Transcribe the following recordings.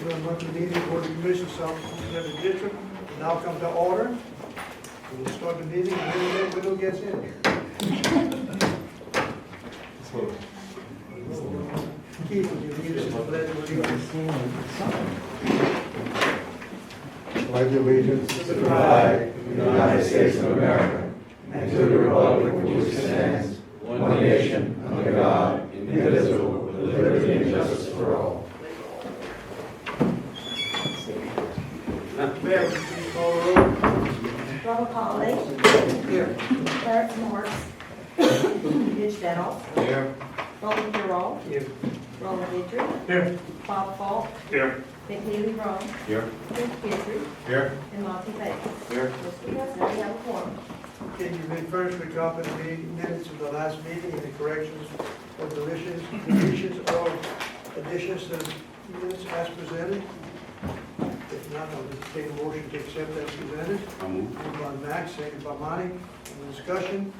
regular monthly meeting for the Commission South Levee District will now come to order. We will start the meeting when the widow gets in. Keith, would you lead us in the pledge of allegiance? Pledge allegiance to the flag of the United States of America and to the republic for which it stands, one nation, under God, indivisible, with liberty and justice for all. Mayor, would you please call the roll? Robert Conley. Here. Clarence Morris. Mitch Denoff. Here. Roland Darrell. Here. Roland Idry. Here. Bob Falk. Here. McNeely Rome. Here. Cliff Gentry. Here. And Monty Bates. Here. Mr. President, we have a quorum. Can you read first the copy of the meeting minutes of the last meeting, any corrections or deletions or additions to the minutes as presented? If not, I'll just take a motion to accept as presented. Moved by Max, second by Monty. Any discussion?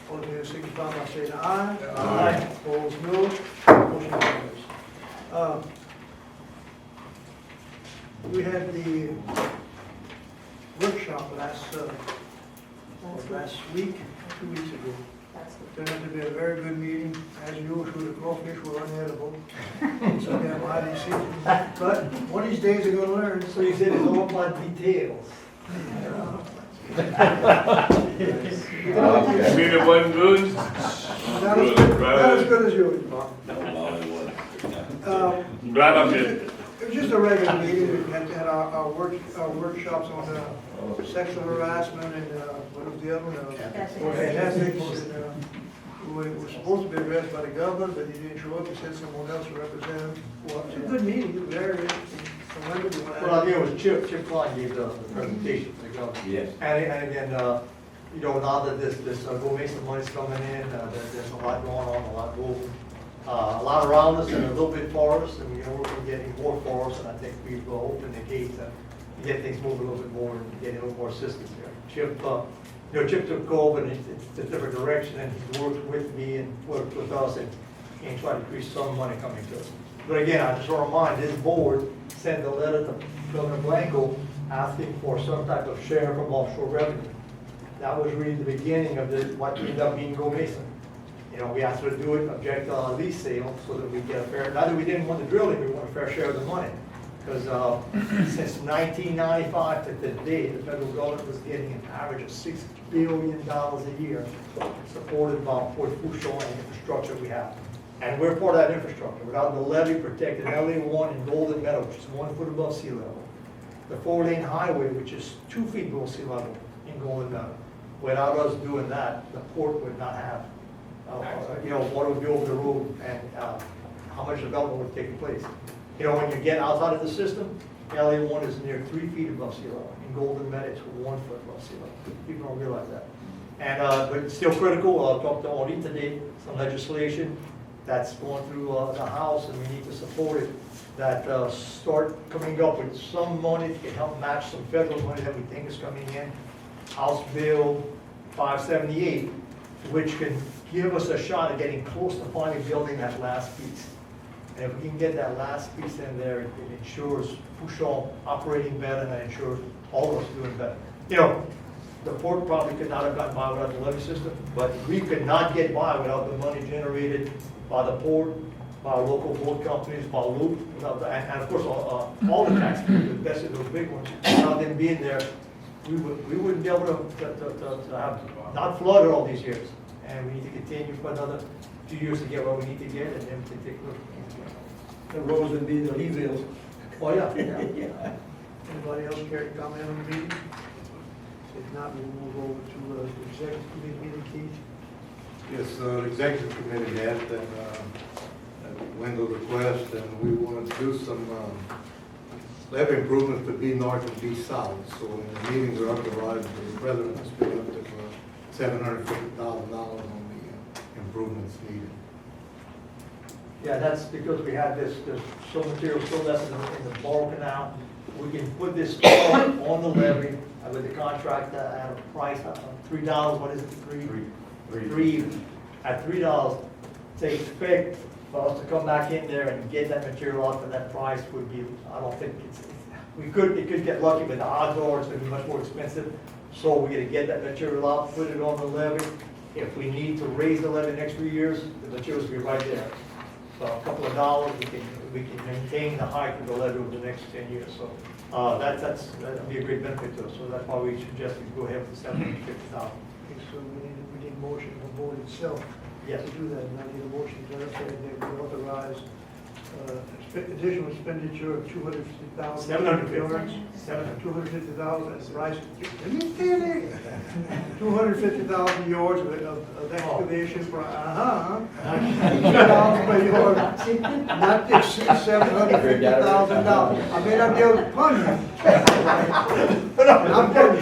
All in favor, signify by saying aye. Aye. Opposed, no. Motion carries. We had the workshop last week, 2 weeks ago. That's good. Turned out to be a very good meeting. As usual, the crawfish were unedible. So they have IDC. But one of these days they're gonna learn. So you said it's all about details. I mean, it wasn't good? Not as good as yours, Bob. Glad I'm here. It was just a regular meeting. We had our workshops on sexual harassment and what was the other one? Ethics. And it was supposed to be addressed by the governor, but he didn't show up. He sent someone else to represent him. Well, it was a good meeting, very interesting. So when did we want to- Well, I think it was Chip Klein gave the presentation to the governor. Yes. And again, you know, now that this Go Mason money's coming in, there's a lot going on, a lot moving. A lot around us and a little bit for us, and you know, we're getting more for us, and I think we will open the gates and get things moving a little bit more and get a little more assistance here. Chip, you know, Chip took over and it's a different direction, and he's worked with me and worked with us and tried to increase some money coming to us. But again, I just want to remind this board sent a letter to Governor Blanco asking for some type of share from offshore revenue. That was really the beginning of what ended up being Go Mason. You know, we asked her to do it, object to our lease sale, so that we get a fair, not that we didn't want the drilling, we want a fair share of the money. Because since 1995 to today, the federal government was getting an average of $6 billion a year, supported by Fort Fourchon and infrastructure we have. And we're part of that infrastructure. Without the levee protected LA1 in Golden Meadow, which is 1 foot above sea level, the 4-lane highway, which is 2 feet below sea level in Golden Meadow. Without us doing that, the port would not have, you know, water would be over the road and how much development would take place. You know, when you get outside of the system, LA1 is near 3 feet above sea level. In Golden Meadow, it's 1 foot above sea level. People don't realize that. And, but it's still critical. I'll talk to Henri today, some legislation that's going through the House, and we need to support it, that start coming up with some money that can help match some federal money that we think is coming in. House Bill 578, which can give us a shot at getting close to finally building that last piece. And if we can get that last piece in there, it ensures Fourchon operating better, and it ensures all of us doing better. You know, the port probably could not have gotten by without the levee system, but we could not get by without the money generated by the port, by our local boat companies, by Loop, and of course all the taxpayers, especially those big ones. Without them being there, we wouldn't be able to have not flooded all these years. And we need to continue for another 2 years to get where we need to get, and then we can take a look. The roads would be the Leeville. Oh, yeah. Anybody else care to comment on the meeting? If not, we'll move over to the executive committee meeting, Keith. Yes, the executive committee met and Wendell request, and we want to do some levee improvements to B North and B South. So when the meetings are up to rise, the president has been up to $750,000 on the improvements needed. Yeah, that's because we had there's some material still left in the Borough Canal. We can put this on the levee with the contract at a price of $3. What is it? Three. At $3 to expect for us to come back in there and get that material out for that price would be, I don't think it could get lucky, but the odds are it's gonna be much more expensive. So we're gonna get that material out, put it on the levee. If we need to raise the levee next few years, the materials will be right there. So a couple of dollars, we can maintain the height of the levee over the next 10 years. So that'd be a great benefit to us. So that's why we suggest we go ahead with $750,000. Okay, so we need motion from the board itself Yes. to do that, and I need a motion to that we authorize additional expenditure of 250,000. 750. 250,000 as rice. 250,000 yards of excavation for, $2 per yard, not to exceed $750,000. I may not be able to pun you. I'm putting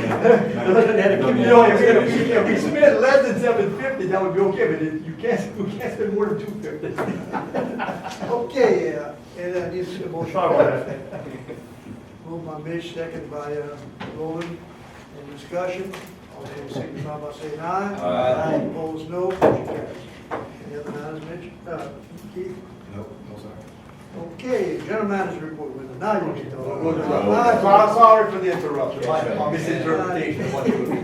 If we spend less than 750, that would be okay, but you can't spend more than 250. Okay, and I need a motion. Sorry about that. Moved by Mitch, second by Roland. Any discussion? All in favor, signify by saying aye. Aye. Opposed, no. Motion carries. Any other matters, Mitch? Keith? No, no, sir. Okay, general manager report, Linda. Now you can We'll just- talk. Sorry for the interruption, my misinterpretation of what you were.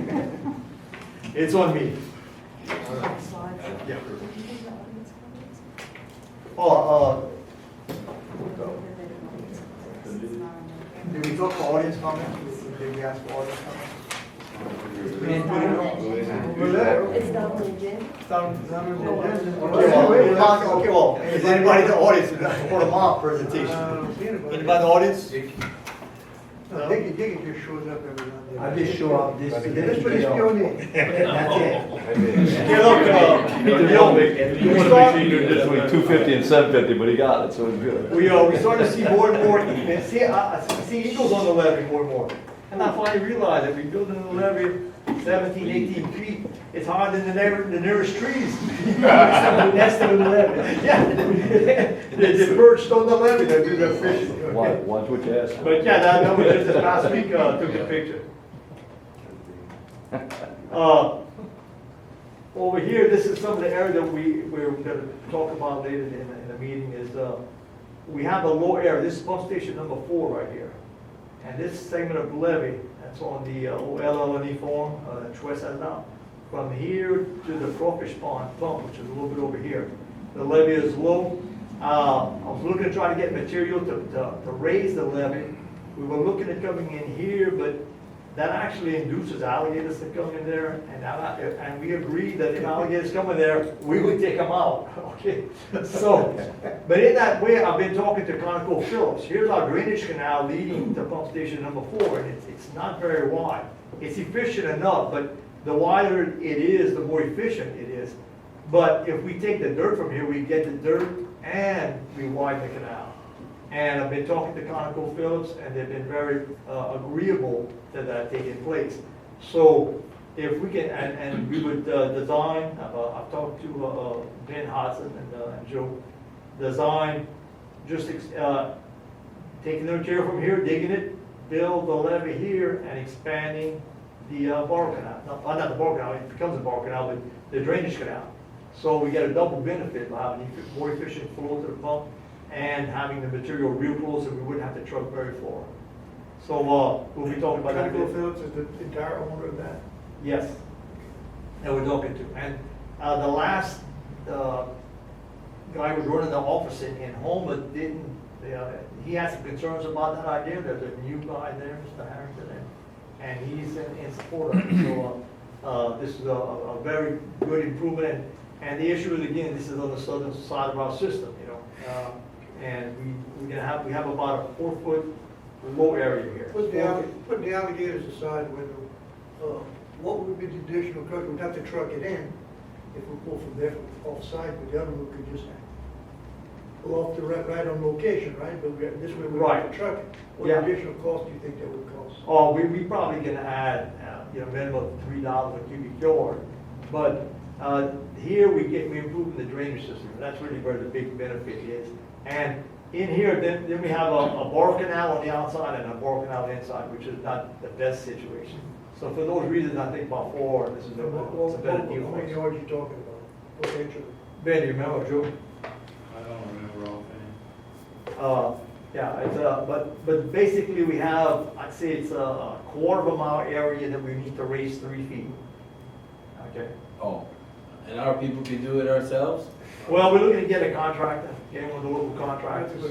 It's on me. Yeah. Oh, did we talk for audience comments? Did we ask for audience comments? We didn't put it on. We're there. It's not on the agenda. Okay, well, is anybody in the audience for the mock presentation? Anybody in the audience? Dicky just shows up every now and then. I just show up this. That's what he's doing here. That's it. Hey, look, You want to be sure between 250 and 750, but he got it, so it's good. we starting to see more and more, I see eagles on the levee more and more. And I finally realized that we build in the levee 17, 18 feet, it's higher than the nearest trees. That's the levee. Yeah, they're perched on the levee, they do their fishing. Watch what you ask. But yeah, that was just this past week, took the picture. Over here, this is some of the area that we're gonna talk about later in the meeting is, we have a low area, this is pump station number 4 right here. And this segment of levee, that's on the LLNE form, that Schwest has now, from here to the crawfish pond pump, which is a little bit over here. The levee is low. I was looking to try to get material to raise the levee. We were looking at coming in here, but that actually induces alligators to come in there, and we agreed that if alligators come in there, we would take them out, okay? So, but in that way, I've been talking to ConocoPhillips. Here's our drainage canal leading to pump station number 4, and it's not very wide. It's efficient enough, but the wider it is, the more efficient it is. But if we take the dirt from here, we get the dirt and we widen the canal. And I've been talking to ConocoPhillips, and they've been very agreeable to that taking place. So if we can, and we would design, I've talked to Ben Hodson and Joe, design just taking the material from here, digging it, build the levee here, and expanding the bar canal. Not the bar canal, it becomes a bar canal, but the drainage canal. So we get a double benefit by having more efficient flow to the pump and having the material real close, so we wouldn't have to truck very far. So we'll be talking about that. ConocoPhillips is the entire owner of that. Yes, and we're talking to. And the last guy who was running the office in Houma didn't, he had some concerns about that idea. There's a new guy there, Mr. Harrington, and he's in support of it. So this is a very good improvement. And the issue is, again, this is on the southern side of our system, you know. And we have about a 4-foot low area here. Put the alligators aside, what would be the additional cost? We'd have to truck it in if we pull from there off-site, but the other one could just go off the right on location, right? But this way we have to truck it. What Yeah. additional cost do you think that would cost? Oh, we probably gonna add, minimum of $3 a cubic yard. But here we improve the drainage system. That's really where the big benefit is. And in here, then we have a bar canal on the outside and a bar canal on the inside, which is not the best situation. So for those reasons, I think by 4, this is a better deal How for many us. yards are you talking about, potentially? Ben, do you remember, Joe? I don't remember offhand. Yeah, it's, but basically we have, I'd say it's a quarter of a mile area that we need to raise 3 feet. Okay? Oh, and our people can do it ourselves? Well, we're looking to get a contractor, getting one of the local contractors,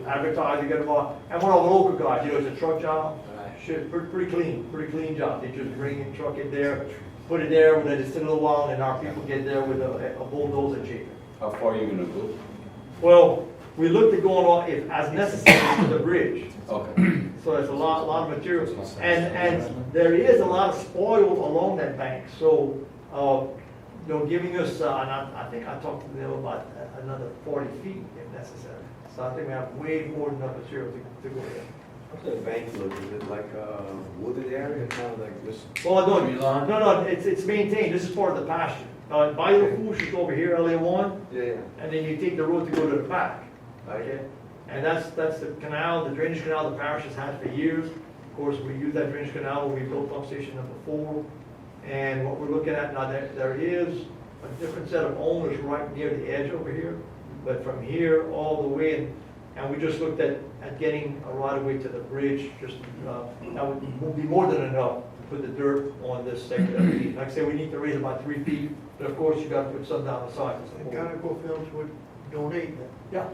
advertise, get them on, and one of the local guys, you know, it's a truck job. Shit, pretty clean job. They just bring in, truck it there, put it there, let it sit a little while, and our people get there with a bulldozer shaker. How far are you gonna go? Well, we looked at going on, if, as necessary, to the bridge. Okay. So it's a lot of material. And there is a lot of spoil along that bank, so, you know, giving us, and I think I talked to them about another 40 feet if necessary. So I think we have way more than enough material to go there. How's that bank look? Is it like a wooded area, kind of like this? Well, Tree line? no, it's maintained, this is part of the pasture. By Lafourche is over here, LA1, Yeah. and then you take the road to go to the back. Right. Okay? And that's the canal, the drainage canal the parish has had for years. Of course, we used that drainage canal when we built pump station number 4. And what we're looking at now, there is a different set of owners right near the edge over here. But from here all the way, and we just looked at getting a right of way to the bridge, just, that would be more than enough to put the dirt on this section that we need. Like I said, we need to raise about 3 feet, but of course, you gotta put some down the side. And ConocoPhillips would donate that. Yeah.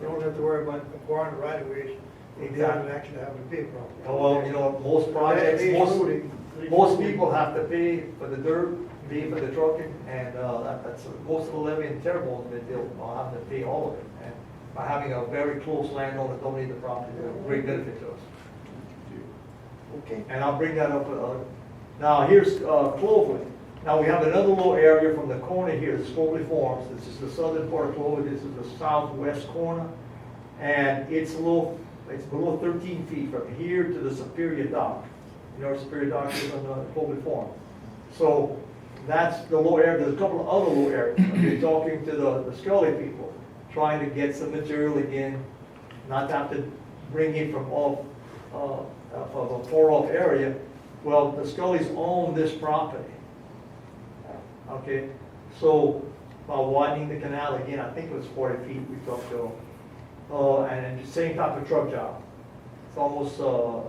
You don't have to worry about acquiring the right of ways. Exactly. Actually having to pay for it. Well, you know, most projects, That needs moving. most people have to pay for the dirt, pay for the trucking, and that's, most of the levee in Terrebonne, they'll have to pay all of it. And by having a very close landowner donate the property, it's a great benefit to us. Okay. And I'll bring that up, now here's Cloveland. Now we have another little area from the corner here, the Scobie Farms. This is the southern part of Cloveland, this is the southwest corner. And it's below 13 feet from here to the Superior Dock. You know where Superior Dock is on the Cloveland Farm. So that's the low area. There's a couple of other low areas. Okay, talking to the Scully people, trying to get some material again, not to have to bring it from off, of a far off area. Well, the Scullys own this property. Okay, so by widening the canal again, I think it was 40 feet we talked to them. And the same type of truck job. It's almost a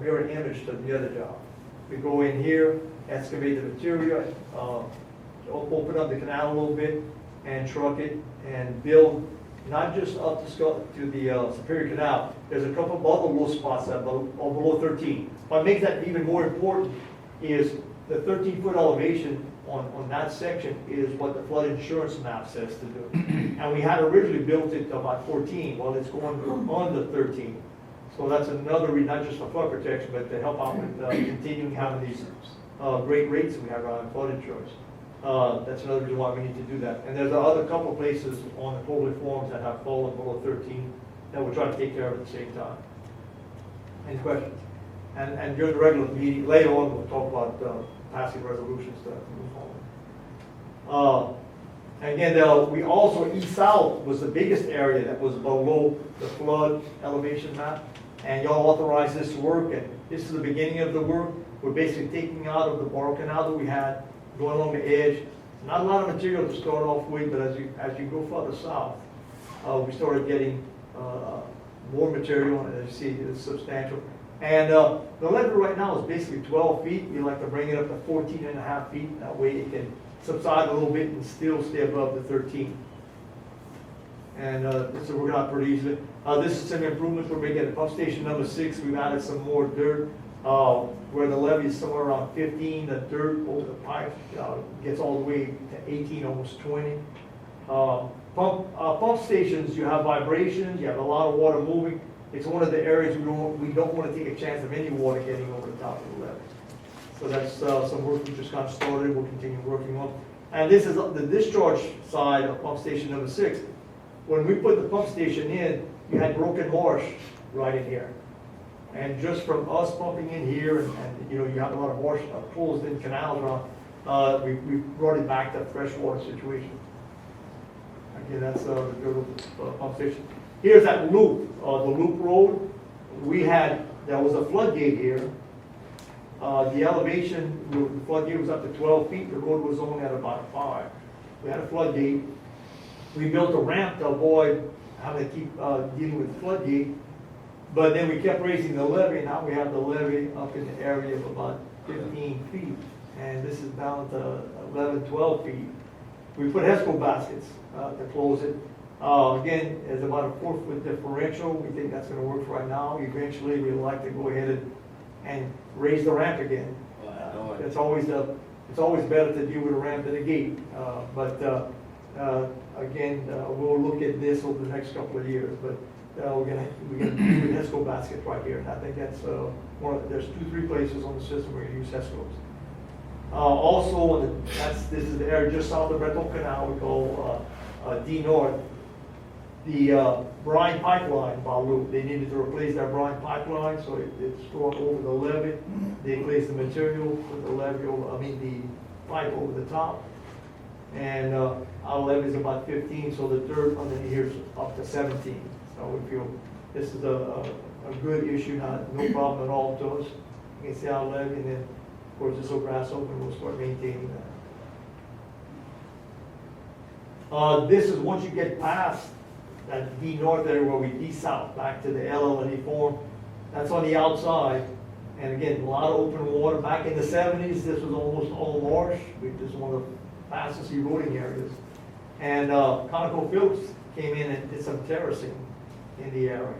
mirror image to the other job. We go in here, excavate the material, open up the canal a little bit, and truck it, and build not just up to the Superior Canal. There's a couple of other low spots that are below 13. What makes that even more important is the 13-foot elevation on that section is what the flood insurance map says to do. And we had originally built it to about 14, well, it's going under 13. So that's another reason, not just for flood protection, but to help out with continuing having these great rates that we have around flood insurance. That's another reason why we need to do that. And there's other couple of places on the quarterly forms that have fallen below 13 that we're trying to take care of at the same time. Any questions? And during the regular meeting, later on, we'll talk about passing resolutions to move forward. And again, we also, east-south was the biggest area that was below the flood elevation map. And y'all authorized this work, and this is the beginning of the work. We're basically taking out of the Borough Canal that we had, going along the edge. Not a lot of material to start off with, but as you go further south, we started getting more material, and as you see, it's substantial. And the levee right now is basically 12 feet. We like to bring it up to 14 and a half feet. That way it can subside a little bit and still stay above the 13. And this is working out pretty easily. This is some improvements we're making at pump station number 6. We've added some more dirt. Where the levee is somewhere around 15, the dirt over the pipe gets all the way to 18, almost 20. Pump stations, you have vibrations, you have a lot of water moving. It's one of the areas we don't want to take a chance of any water getting over the top of the levee. So that's some work we just got started, we'll continue working on. And this is the discharge side of pump station number 6. When we put the pump station in, you had broken marsh right in here. And just from us pumping in here, and you know, you have a lot of marsh closed in canals around, we brought it back to a freshwater situation. Again, that's the pump station. Here's that loop, the loop road. There was a floodgate here. The elevation, the floodgate was up to 12 feet. The road was only at about 5. We had a floodgate. we built a ramp to avoid having to keep dealing with the floodgate. But then we kept raising the levee, now we have the levee up in the area of about 15 feet. And this is down to 11, 12 feet. We put HESCO baskets to close it. Again, it's about a 4-foot differential. We think that's gonna work for right now. Eventually, we'd like to go ahead and raise the ramp again. It's always better to deal with a ramp than a gate. Again, we'll look at this over the next couple of years, but we're gonna do HESCO baskets right here. And I think that's there's 2-3 places on the system where you use HESCOs. Also, this is the area just south of Rental Canal, we call D North. The brine pipeline, Balu, they needed to replace that brine pipeline, so it's going over the levee. They placed the material for the levee, the pipe over the top. And our levee is about 15, so the dirt underneath here is up to 17. So we feel this is a good issue, no problem at all to us. You can see our levee, and then of course this will grass open, we'll start maintaining that. This is once you get past that D North area where we D South back to the LL&E form. That's on the outside. And again, a lot of open water. Back in the 70s, this was almost all marsh. This is one of the fastest eroding areas. And ConocoPhillips came in and did some terracing in the area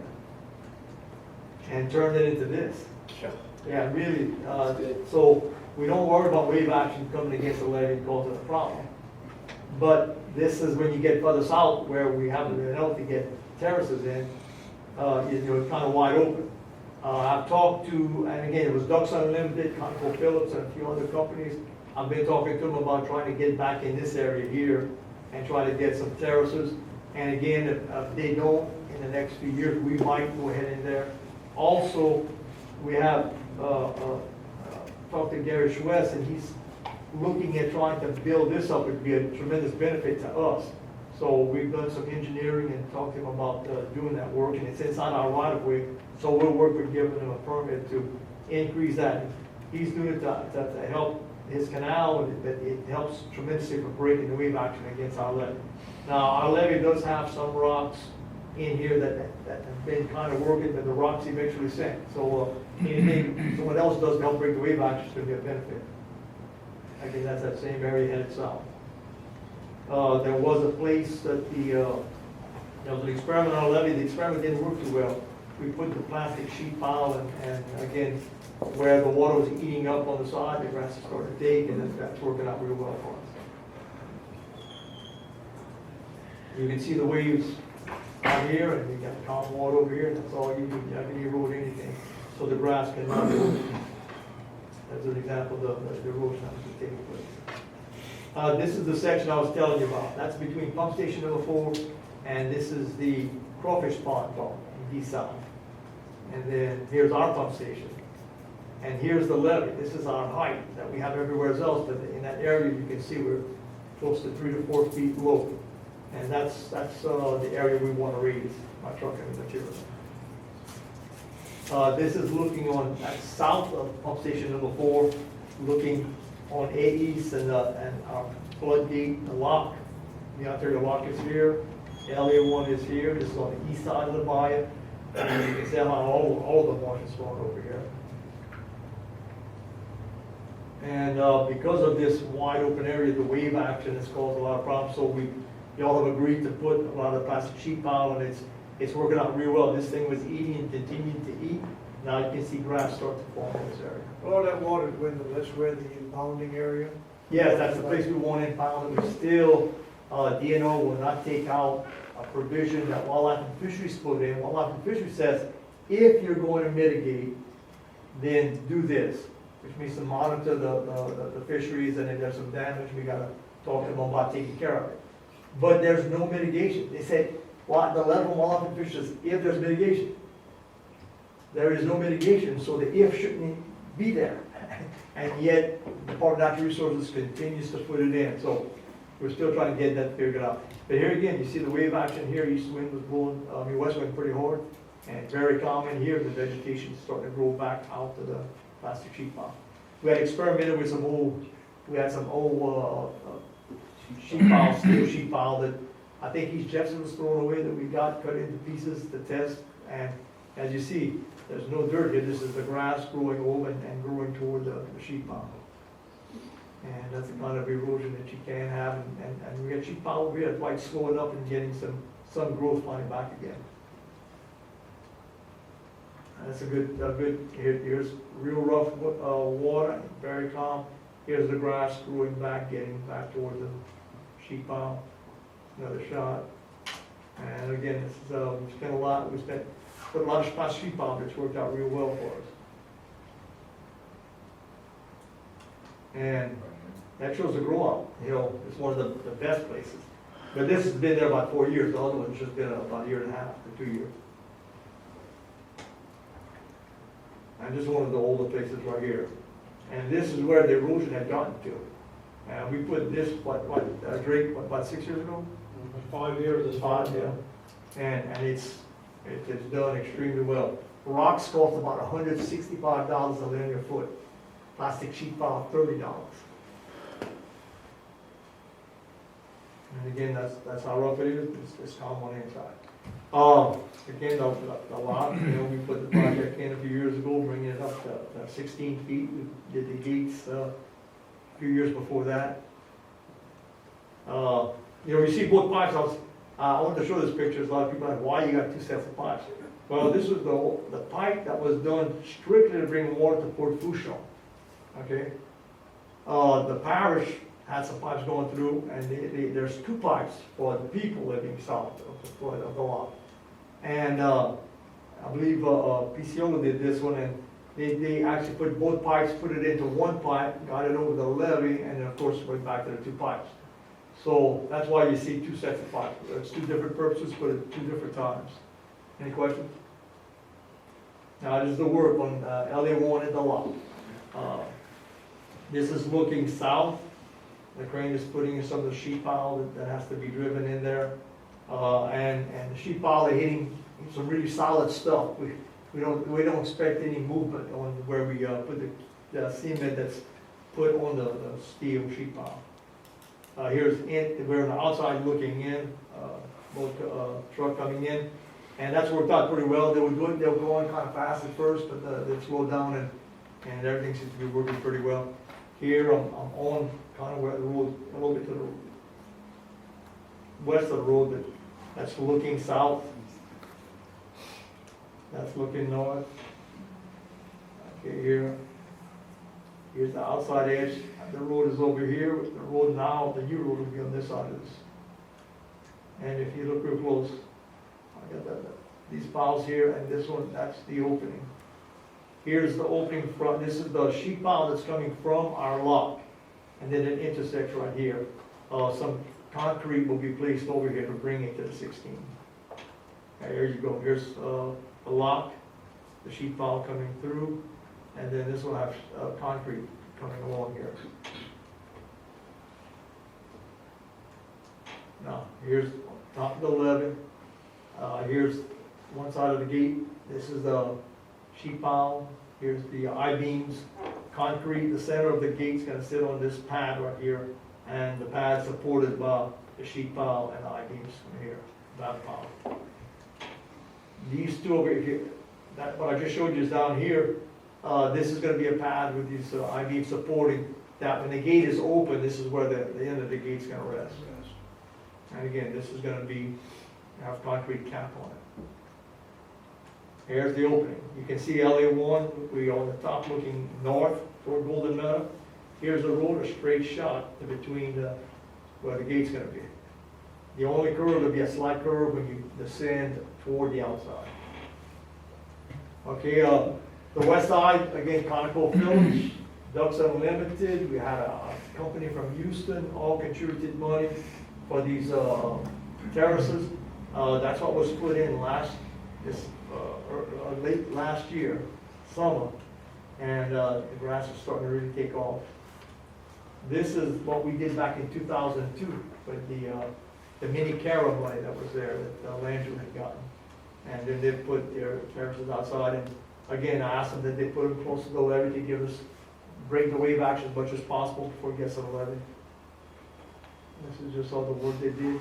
and turned it into this. Yeah, really. So we don't worry about wave action coming against the levee and causing a problem. But this is when you get further south where we haven't been able to get terraces in, it's kind of wide open. I've talked to, and again, it was Ducks Unlimited, ConocoPhillips, and a few other companies. I've been talking to them about trying to get back in this area here and try to get some terraces. And again, if they don't, in the next few years, we might go ahead in there. Also, we have talked to Gary Schwess, and he's looking at trying to build this up. Would be a tremendous benefit to us. So we've done some engineering and talked to him about doing that work, and it's inside our right of way. So we'll work with giving him a permit to increase that. He's doing it to help his canal, and it helps tremendously for breaking the wave action against our levee. Now, our levee does have some rocks in here that have been kind of working, but the rocks eventually sink. So anything someone else does to help break the wave action is going to be a benefit. Again, that's that same area headed south. There was a place that there was an experiment on a levee. The experiment didn't work too well. We put the plastic sheet pile, and again, where the water was eating up on the side, the grass is starting to take, and that's working out real well for us. You can see the waves out here, and you got calm water over here, and that's all you do. You're not going to erode anything, so the grass cannot erode. As an example, the erosion is taking place. This is the section I was telling you about. That's between pump station number 4, and this is the crawfish pond pump in D South. And then here's our pump station. And here's the levee. This is our height that we have everywhere else, but in that area you can see we're close to 3 to 4 feet low. And that's the area we want to raise by trucking materials. This is looking on south of pump station number 4, looking on A East and our floodgate, the lock. The arterial lock is here. LA1 is here. This is on the east side of the bayou. And you can see how all of the marsh is going over here. And because of this wide open area, the wave action has caused a lot of problems. So y'all have agreed to put a lot of plastic sheet pile, and it's working out real well. This thing was eating and continuing to eat. Now you can see grass start to form in this area. All that water dwindled, that's where the impounding area. Yes, that's the place we want to impound it, but still, DNO will not take out a provision that Wildlife and Fisheries put in. Wildlife and Fisheries says, if you're going to mitigate, then do this, which means to monitor the fisheries, and if there's some damage, we gotta talk to them about taking care of it. But there's no mitigation. They said, well, the level of Wildlife and Fisheries says, if there's mitigation. There is no mitigation, so the if shouldn't be there. And yet, the Department of Natural Resources continues to put it in. So we're still trying to get that figured out. But here again, you see the wave action here. East wind was blowing, west wind pretty hard. And it's very common here. The vegetation is starting to grow back out to the plastic sheet pile. We had experimented with some old sheet pile, steel sheet pile that I think East Jefferson was thrown away that we got cut into pieces to test. And as you see, there's no dirt here. This is the grass growing over and growing toward the sheep pile. And that's the kind of erosion that you can have. And we got sheep pile over here, that's why it's slowing up and getting some growth flying back again. And that's a good, here's real rough water, very calm. Here's the grass growing back, getting back toward the sheep pile. Another shot. And again, this is, we spent a lot put a lot of sheep pile, which worked out real well for us. And that shows the grow out, it's one of the best places. But this has been there about 4 years, the other one's just been about a year and a half to 2 years. And this is one of the older places right here. And this is where the erosion had gotten to. And we put this, Drake, about 6 years ago? 5 years is 5, yeah. And it's done extremely well. Rocks cost about $165 a linear foot. Plastic sheet pile, $30. And again, that's how rough it is. It's calm on the inside. Again, the lot, we put the project in a few years ago, bringing it up to 16 feet. We did the gates a few years before that. You see both pipes. I want to show this picture. A lot of people are like, why you got 2 sets of pipes? Well, this was the pipe that was done strictly to bring water to Port Fourchon. Okay? The parish had some pipes going through, and there's 2 pipes for the people living south of the lot. And I believe PCO did this one, and they actually put both pipes, put it into one pipe, got it over the levee, and then of course went back to the 2 pipes. So that's why you see 2 sets of pipes. It's 2 different purposes, but at 2 different times. Any questions? Now this is the work on LA1 and the lot. This is looking south. The crane is putting in some of the sheet pile that has to be driven in there. And the sheet pile, they're hitting some really solid stuff. We don't expect any movement on where we put the cement that's put on the steel sheet pile. We're on the outside looking in, truck coming in, and that's worked out pretty well. They were going kind of fast at first, but they slowed down and everything seems to be working pretty well. Here I'm on kind of where the road, a little bit to the west of the road, but that's looking south. That's looking north. Okay, here's the outside edge. The road is over here. The road now, the new road will be on this side of this. And if you look real close, I got these piles here, and this one, that's the opening. Here's the opening front. This is the sheet pile that's coming from our lock. And then it intersects right here. Some concrete will be placed over here to bring it to the 16. There you go. Here's the lock, the sheet pile coming through, and then this will have concrete coming along here. Now, here's top of the levee. Here's one side of the gate. This is the sheet pile. Here's the I-beams, concrete. The center of the gate's going to sit on this pad right here, and the pad supported by the sheet pile and the I-beams from here, that pile. These 2 over here, what I just showed you is down here. This is going to be a pad with these I-beams supporting that. When the gate is open, this is where the end of the gate's going to rest. And again, this is going to have concrete cap on it. Here's the opening. You can see LA1, we are on the top looking north toward Golden Meadow. Here's the road, a straight shot in between where the gate's going to be. The only curve will be a slight curve when you descend toward the outside. Okay, the west side, again, ConocoPhillips, Ducks Unlimited. We had a company from Houston, all contributed money for these terraces. That's what was put in late last year, summer, and the grass is starting to really take off. This is what we did back in 2002 with the mini Cara money that was there that Landry had gotten. And then they put their terraces outside, and again, I asked them that they put them close to the levee to give us, break the wave action as much as possible before it gets to the levee. This is just all the work they did.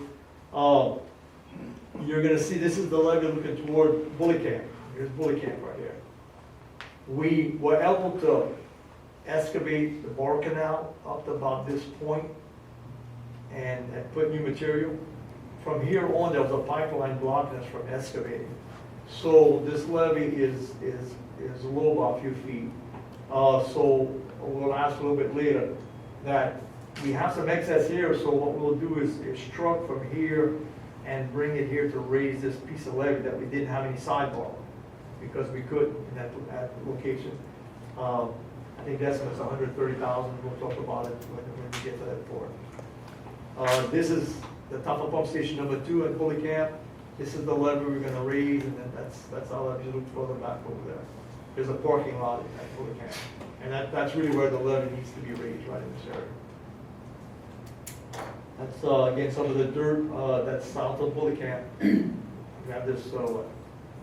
You're gonna see, this is the levee looking toward Bully Camp. Here's Bully Camp right here. We were able to excavate the Bar Canal up to about this point and put new material. From here on, there was a pipeline blocking us from excavating. So this levee is low about a few feet. So we'll ask a little bit later that we have some excess here, so what we'll do is truck from here and bring it here to raise this piece of levee that we didn't have any sidebar on, because we couldn't in that location. I think the estimate's 130,000, we'll talk about it when we get to that point. This is the top of pump station number 2 at Bully Camp. This is the levee we're gonna raise, and then that's our levee. Look further back over there. There's a parking lot at Bully Camp, and that's really where the levee needs to be raised, right in this area. That's, again, some of the dirt, that's south of Bully Camp. We have this,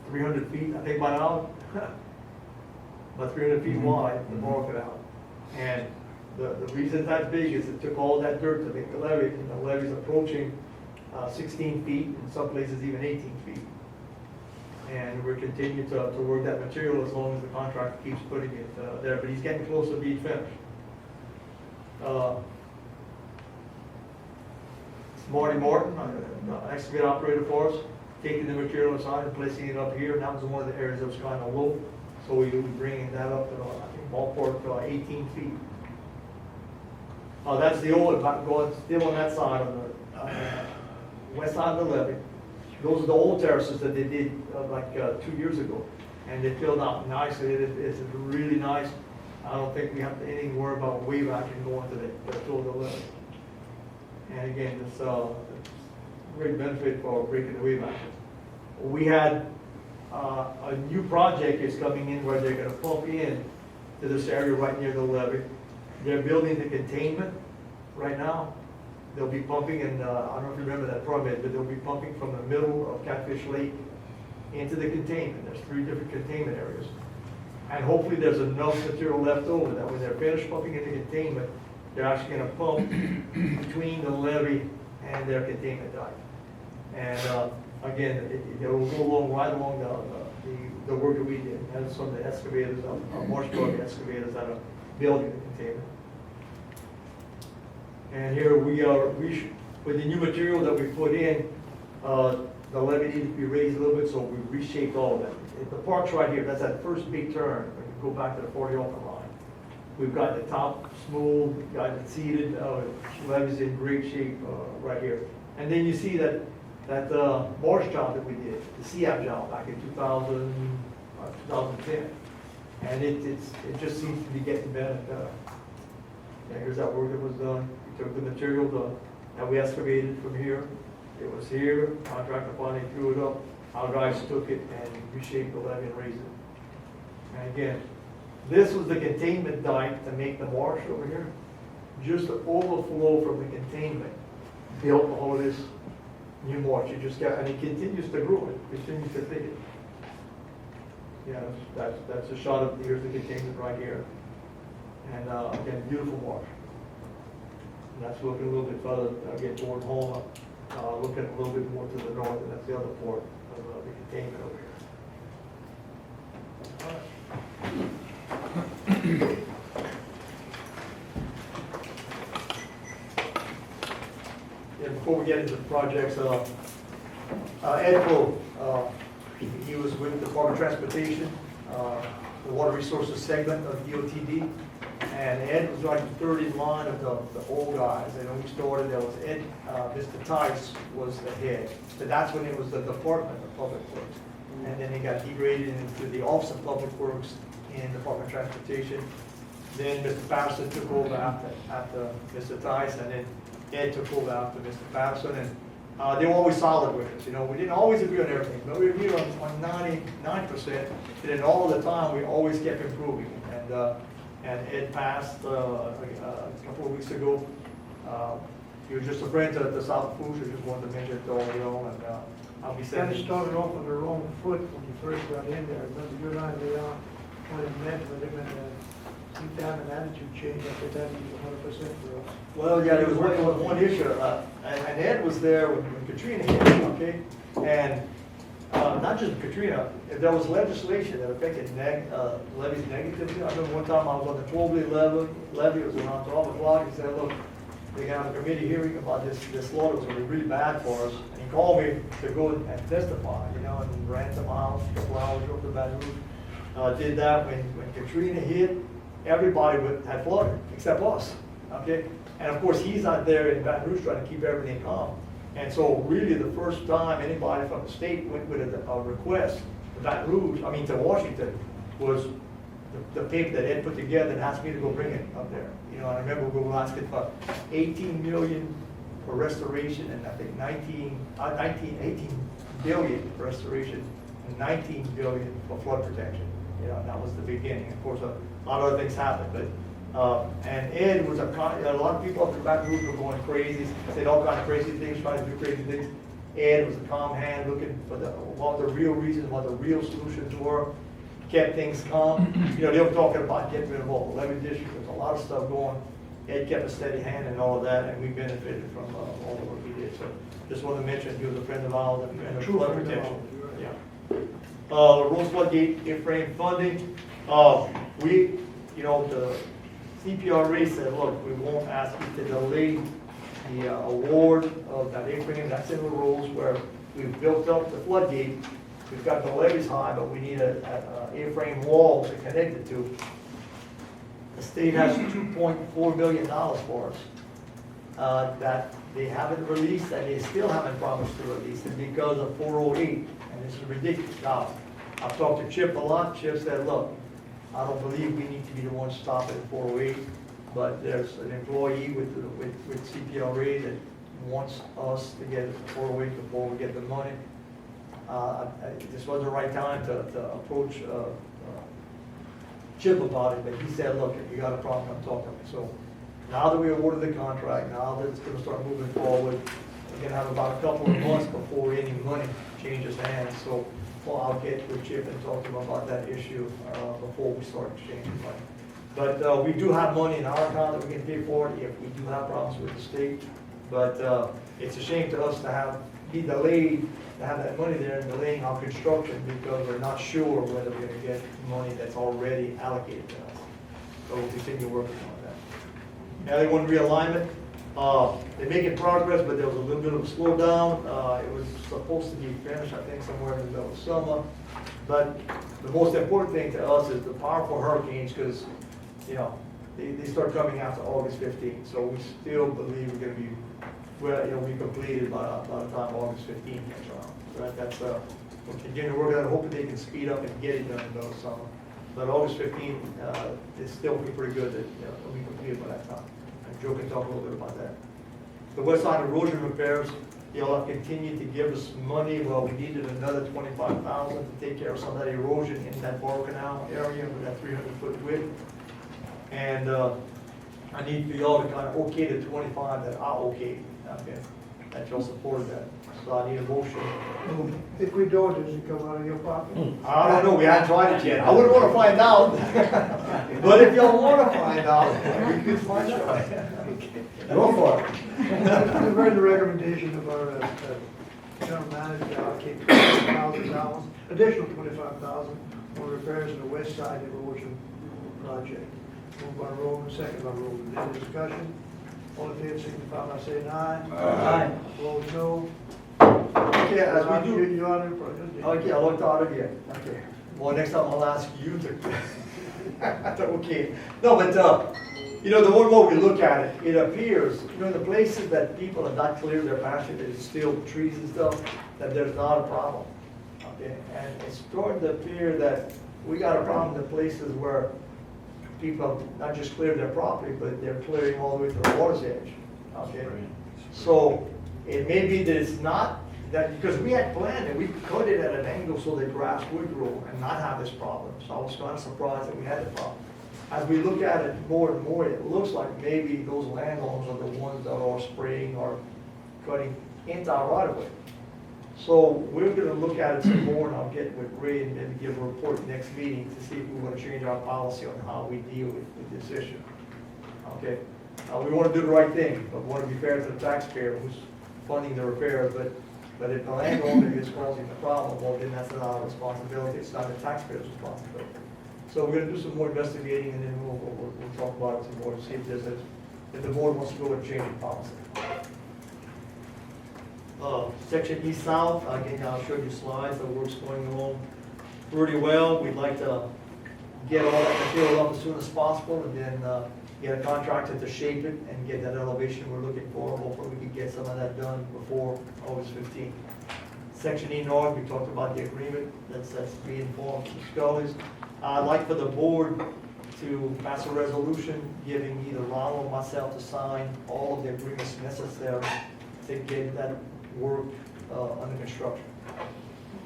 300 feet, I think by now, about 300 feet wide, the Bar Canal. And the reason that's big is it took all that dirt to make the levee, and the levee's approaching 16 feet, in some places even 18 feet. And we're continuing to work that material as long as the contractor keeps putting it there, but he's getting close to being finished. Marty Martin, an excavator operator for us, taking the material inside and placing it up here, and that was one of the areas that was kind of low, so we will be bringing that up to, I think, ballpark 18 feet. That's the old, going still on that side, on the west side of the levee. Those are the old terraces that they did like 2 years ago, and they filled out nicely. It's really nice. I don't think we have anything to worry about wave action going to the fill of the levee. And again, it's a great benefit for breaking the wave action. We had a new project is coming in where they're going to pump in to this area right near the levee. They're building the containment right now. They'll be pumping, and I don't know if you remember that permit, but they'll be pumping from the middle of Catfish Lake into the containment. There's 3 different containment areas. And hopefully there's enough material left over that when they're finished pumping in the containment, they're actually going to pump between the levee and their containment dike. And again, it will go along right along the work that we did. And some of the excavators, Marsh Plug excavators that are building the containment. And here we are, with the new material that we put in, the levee needed to be raised a little bit, so we reshaped all of it. The park's right here, that's that first big turn, when you go back to the 40 open line. We've got the top smooth, got it seated, levee's in great shape right here. And then you see that marsh job that we did, the CAP job back in 2010. And it just seems to be getting better. Here's that work that was done. We took the material that we excavated from here. It was here, contractor finally threw it up. Our guys took it and reshaped the levee and raised it. And again, this was the containment dike to make the marsh over here. Just the overflow from the containment built all of this new marsh. It just got, and it continues to grow, it continues to thicken. Yeah, that's a shot of, here's the containment right here. And again, beautiful marsh. And that's looking a little bit further, again, toward home, looking a little bit more to the north, and that's the other port of the containment over here. Yeah, before we get into the projects, Ed Poe, he was with the Department of Transportation, the Water Resources segment of DOTD. And Ed was like the third in line of the old guys. And when we started, there was Ed, Mr. Tice was the head. So that's when it was the Department of Public Works. And then it got degraded into the Office of Public Works in Department of Transportation. Then Mr. Patterson took over after Mr. Tice, and then Ed took over after Mr. Patterson. And they were always solid with us. You know, we didn't always agree on everything, but we agreed on 99%. And then all the time, we always kept improving. And Ed passed a couple of weeks ago. He was just a friend to South Lafourche. I just wanted to mention it to all of y'all. And I'll be Kind sending. of started off on the wrong foot when you first got in there. Remember, you and I, when we met with him, and seem to have an attitude change after that, he's 100% for us. Well, yeah, there was working on one issue, and Ed was there when Katrina hit, okay? And, not just Katrina, there was legislation that affected levies negatively. I remember one time I was on the 12-day levy, it was around 12 o'clock, he said, look, they got a committee hearing about this law that was gonna be really bad for us. And he called me to go and testify, you know, and ran to my house, a couple hours, drove to Baton Rouge. Did that when Katrina hit, everybody had flooded, except us, okay? And of course, he's out there in Baton Rouge trying to keep everything calm. And so really the first time anybody from the state went with a request to Baton Rouge, to Washington, was the paper that Ed put together and asked me to go bring it up there. You know, and I remember we were asking for 18 million for restoration and I think 18 billion for restoration and 19 billion for flood protection. You know, and that was the beginning. Of course, a lot of other things happened, but and Ed was a lot of people up in Baton Rouge were going crazy, said all kinds of crazy things, trying to do crazy things. Ed was a calm hand, looking for what the real reasons, what the real solutions were, kept things calm. You know, they were talking about getting rid of all the levee districts. There's a lot of stuff going. Ed kept a steady hand and all of that, and we benefited from all the work he did. So just want to mention he was a friend of ours and a flood protection. Yeah. Rose Floodgate A-frame funding. We, you know, the CPRA said, look, we won't ask you to delay the award of that A-frame. That's in the rules where we've built up the floodgate. We've got the levees high, but we need a A-frame wall to connect it to. The state has $2.4 million for us that they haven't released and they still haven't promised to release it because of 408. And this is ridiculous. Now, I've talked to Chip a lot. Chip said, look, I don't believe we need to be the ones stopping at 408, but there's an employee with CPRA that wants us to get it to 408 before we get the money. This wasn't the right time to approach Chip about it, but he said, look, if you got a problem, come talk to me. So now that we awarded the contract, now that it's going to start moving forward, we're going to have about a couple of months before any money changes hands. So I'll get with Chip and talk to him about that issue before we start exchanging money. But we do have money in our account that we can pay for it if we do have problems with the state. But it's a shame to us to be delayed, to have that money there and delaying our construction because we're not sure whether we're going to get money that's already allocated to us. So we'll continue working on that. Now they want realignment. They're making progress, but there was a little bit of a slowdown. It was supposed to be finished, I think, somewhere in the middle of summer. But the most important thing to us is the powerful hurricanes, because, you know, they start coming after August 15th. So we still believe we're going to be, well, you know, we completed by the time August 15th comes around. So that's we'll continue to work on it, hoping they can speed up and get it done in the middle of summer. But August 15th is still pretty good that we'll be completed by that time. Joe can talk a little bit about that. The west side erosion repairs, y'all have continued to give us money. Well, we needed another $25,000 to take care of some of that erosion in that Borough Canal area with that 300-foot width. And I need for y'all to kind of okay the 25 that I okayed, okay, that y'all supported that. So I need a motion. If we don't, does it come out of your pocket? I don't know, we haven't tried it yet. I wouldn't want to find out. But if y'all want to find out, we could find out. Go for it. I've heard the recommendation of our general manager to allocate $25,000, additional $25,000 for repairs in the west side erosion project. Moved by Roman, second by Roman. Any discussion? All in favor, signify by saying aye. Aye. Opposed, no. Okay, as we do. You are in front. Okay, I looked out again. Okay. Well, next time I'll ask you to. Okay. No, but, you know, the more we look at it, it appears, you know, in the places that people have not cleared their pasture, there's still trees and stuff, that there's not a problem. Okay, and it's starting to appear that we got a problem in the places where people have not just cleared their property, but they're clearing all the way to the water's edge. Okay, so it may be that it's not that, because we had planned it, we cut it at an angle so the grass would grow and not have this problem. So I was kind of surprised that we had the problem. As we look at it more and more, it looks like maybe those landowners are the ones that are spraying or cutting into our right of way. So we're gonna look at it some more, and I'll get with Ray and maybe give a report next meeting to see if we wanna change our policy on how we deal with this issue. Okay, we wanna do the right thing, but we wanna be fair to the taxpayer who's funding the repair, but if the landowner is causing the problem, well, then that's not our responsibility, it's not the taxpayer's responsibility. So we're gonna do some more investigating, and then we'll talk about it some more, to see if there's if the board wants to go and change the policy. Section east-south, again, I'll show you slides, the work's going along pretty well. We'd like to get all that material up as soon as possible, and then get a contractor to shape it and get that elevation we're looking for. Hopefully we can get some of that done before August 15th. Section E north, we talked about the agreement, that's being formed from Scully's. I'd like for the board to pass a resolution giving either Ronald or myself to sign all of the agreements necessary to get that work under construction.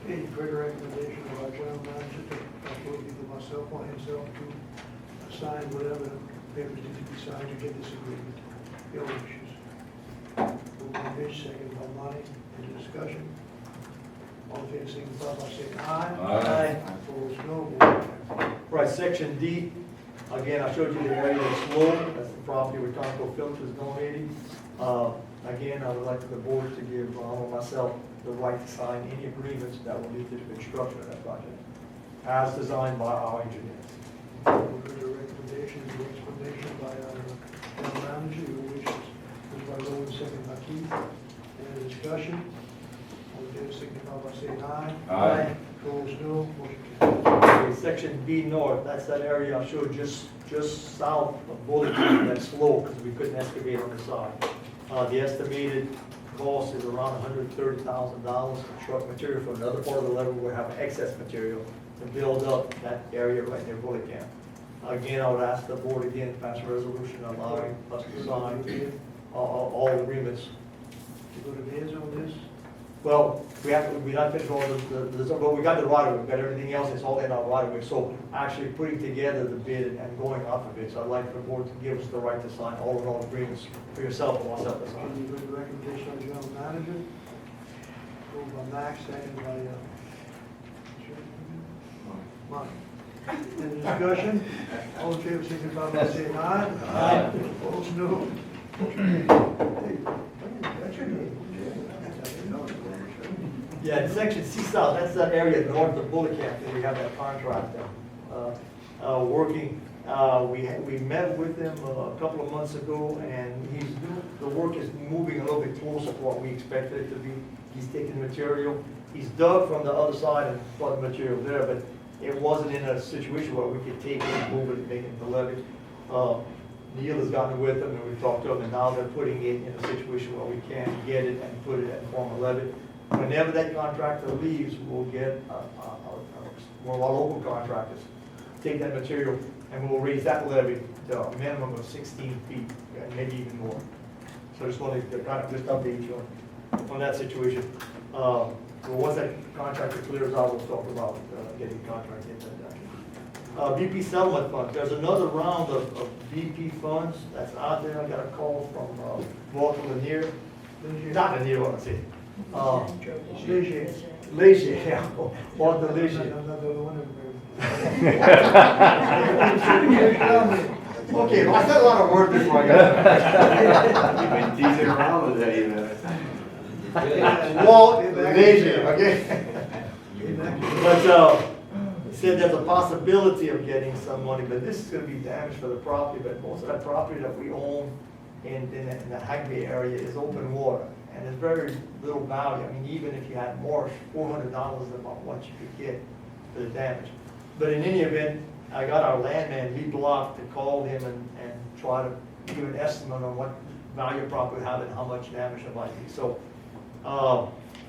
Okay, you've heard the recommendation of our general manager to approve either myself or himself to sign whatever papers need to be signed to get this agreement. The other issues. Moved by Rich, second by Monty, any discussion? All in favor, signify by saying aye. Aye. Opposed, no. Motion carries. Right, section D, again, I showed you the area that's low, that's the property where Conoco Filters donating. Again, I would like the board to give Ronald and myself the right to sign any agreements that will lead to the construction of that project, as designed by our engineers. We've heard the recommendation, the explanation by our general manager, your wishes. Moved by Rowan, second by Keith. Any discussion? All in favor, signify by saying aye. Aye. Opposed, no. Motion carries. Okay, section B north, that's that area I showed just south of Bullet Creek, that's low, because we couldn't excavate on the side. The estimated cost is around $130,000. Truck material from another part of the levee will have excess material to build up that area right near Bullet Camp. Again, I would ask the board again to pass a resolution allowing us to sign all agreements. You go to bids on this? Well, we not finished all but we got the right of way, we've got everything else, it's all in our right of way. So actually putting together the bid and going off of it, so I'd like the board to give us the right to sign all in all agreements for yourself and myself to Can sign. you heard the recommendation of the general manager? Moved by Max, second by, Mike. Any discussion? All in favor, signify by saying aye. Aye. Opposed, no. Motion carries. Hey, that's your name. Yeah, in section C South, that's that area north of Bullet Camp, that we have that contractor working. We met with him a couple of months ago, and the work is moving a little bit closer to what we expected it to be. He's taking material, he's dug from the other side and put the material there, but it wasn't in a situation where we could take it and move it and make it the levee. Neil has gotten with them, and we've talked to them, and now they're putting it in a situation where we can get it and put it in form of levee. Whenever that contractor leaves, we'll get one of our local contractors, take that material, and we'll raise that levee to a minimum of 16 feet, and maybe even more. So I just wanted to kind of just update you on that situation. Well, once that contractor clears out, we'll talk about getting the contract into that. BP settlement funds, there's another round of BP funds that's out there. I got a call from Walter Lanier, not Lanier, what I say. Leger, yeah, Walter Leger. Okay, well, I said a lot of words before I got You've been teasing around with that, you know. there. Walt Leger, okay? But he said there's a possibility of getting some money, but this is gonna be damage for the property, but most of that property that we own in the Hackney area is open water, and there's very little value. I mean, even if you had more, $400 about what you could get for the damage. But in any event, I got our landman, Lee Block, to call him and try to give an estimate on what value property we have and how much damage it might be. So,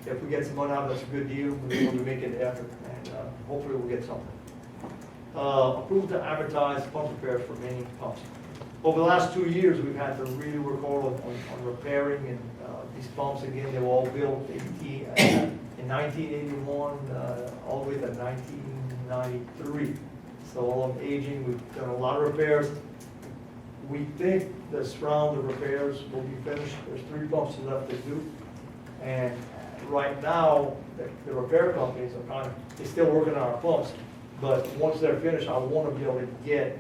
if we get some money out of it, that's a good deal. We'll be making the effort, and hopefully we'll get something. Approved to advertise pump repairs for many pumps. Over the last 2 years, we've had to really work hard on repairing and these pumps. Again, they were all built in 1981 all the way to 1993. So all of them aging. We've done a lot of repairs. We think this round of repairs will be finished. There's 3 pumps left to do. And right now, the repair companies are kind of, they're still working on our pumps. But once they're finished, I want to be able to get